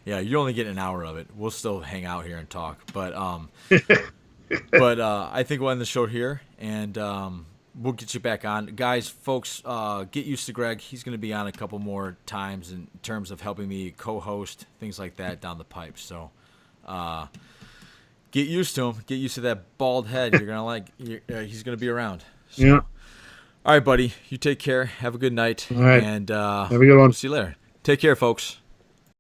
yeah, you only get an hour of it. We'll still hang out here and talk, but I think we'll end the show here, and we'll get you back on. Guys, folks, get used to Greg. He's going to be on a couple more times in terms of helping me co-host, things like that down the pipe. So get used to him. Get used to that bald head. You're going to he's going to be around. So. Yeah. All right, buddy. You take care. Have a good night. All right. And have a good one. We'll see you later. Take care, folks.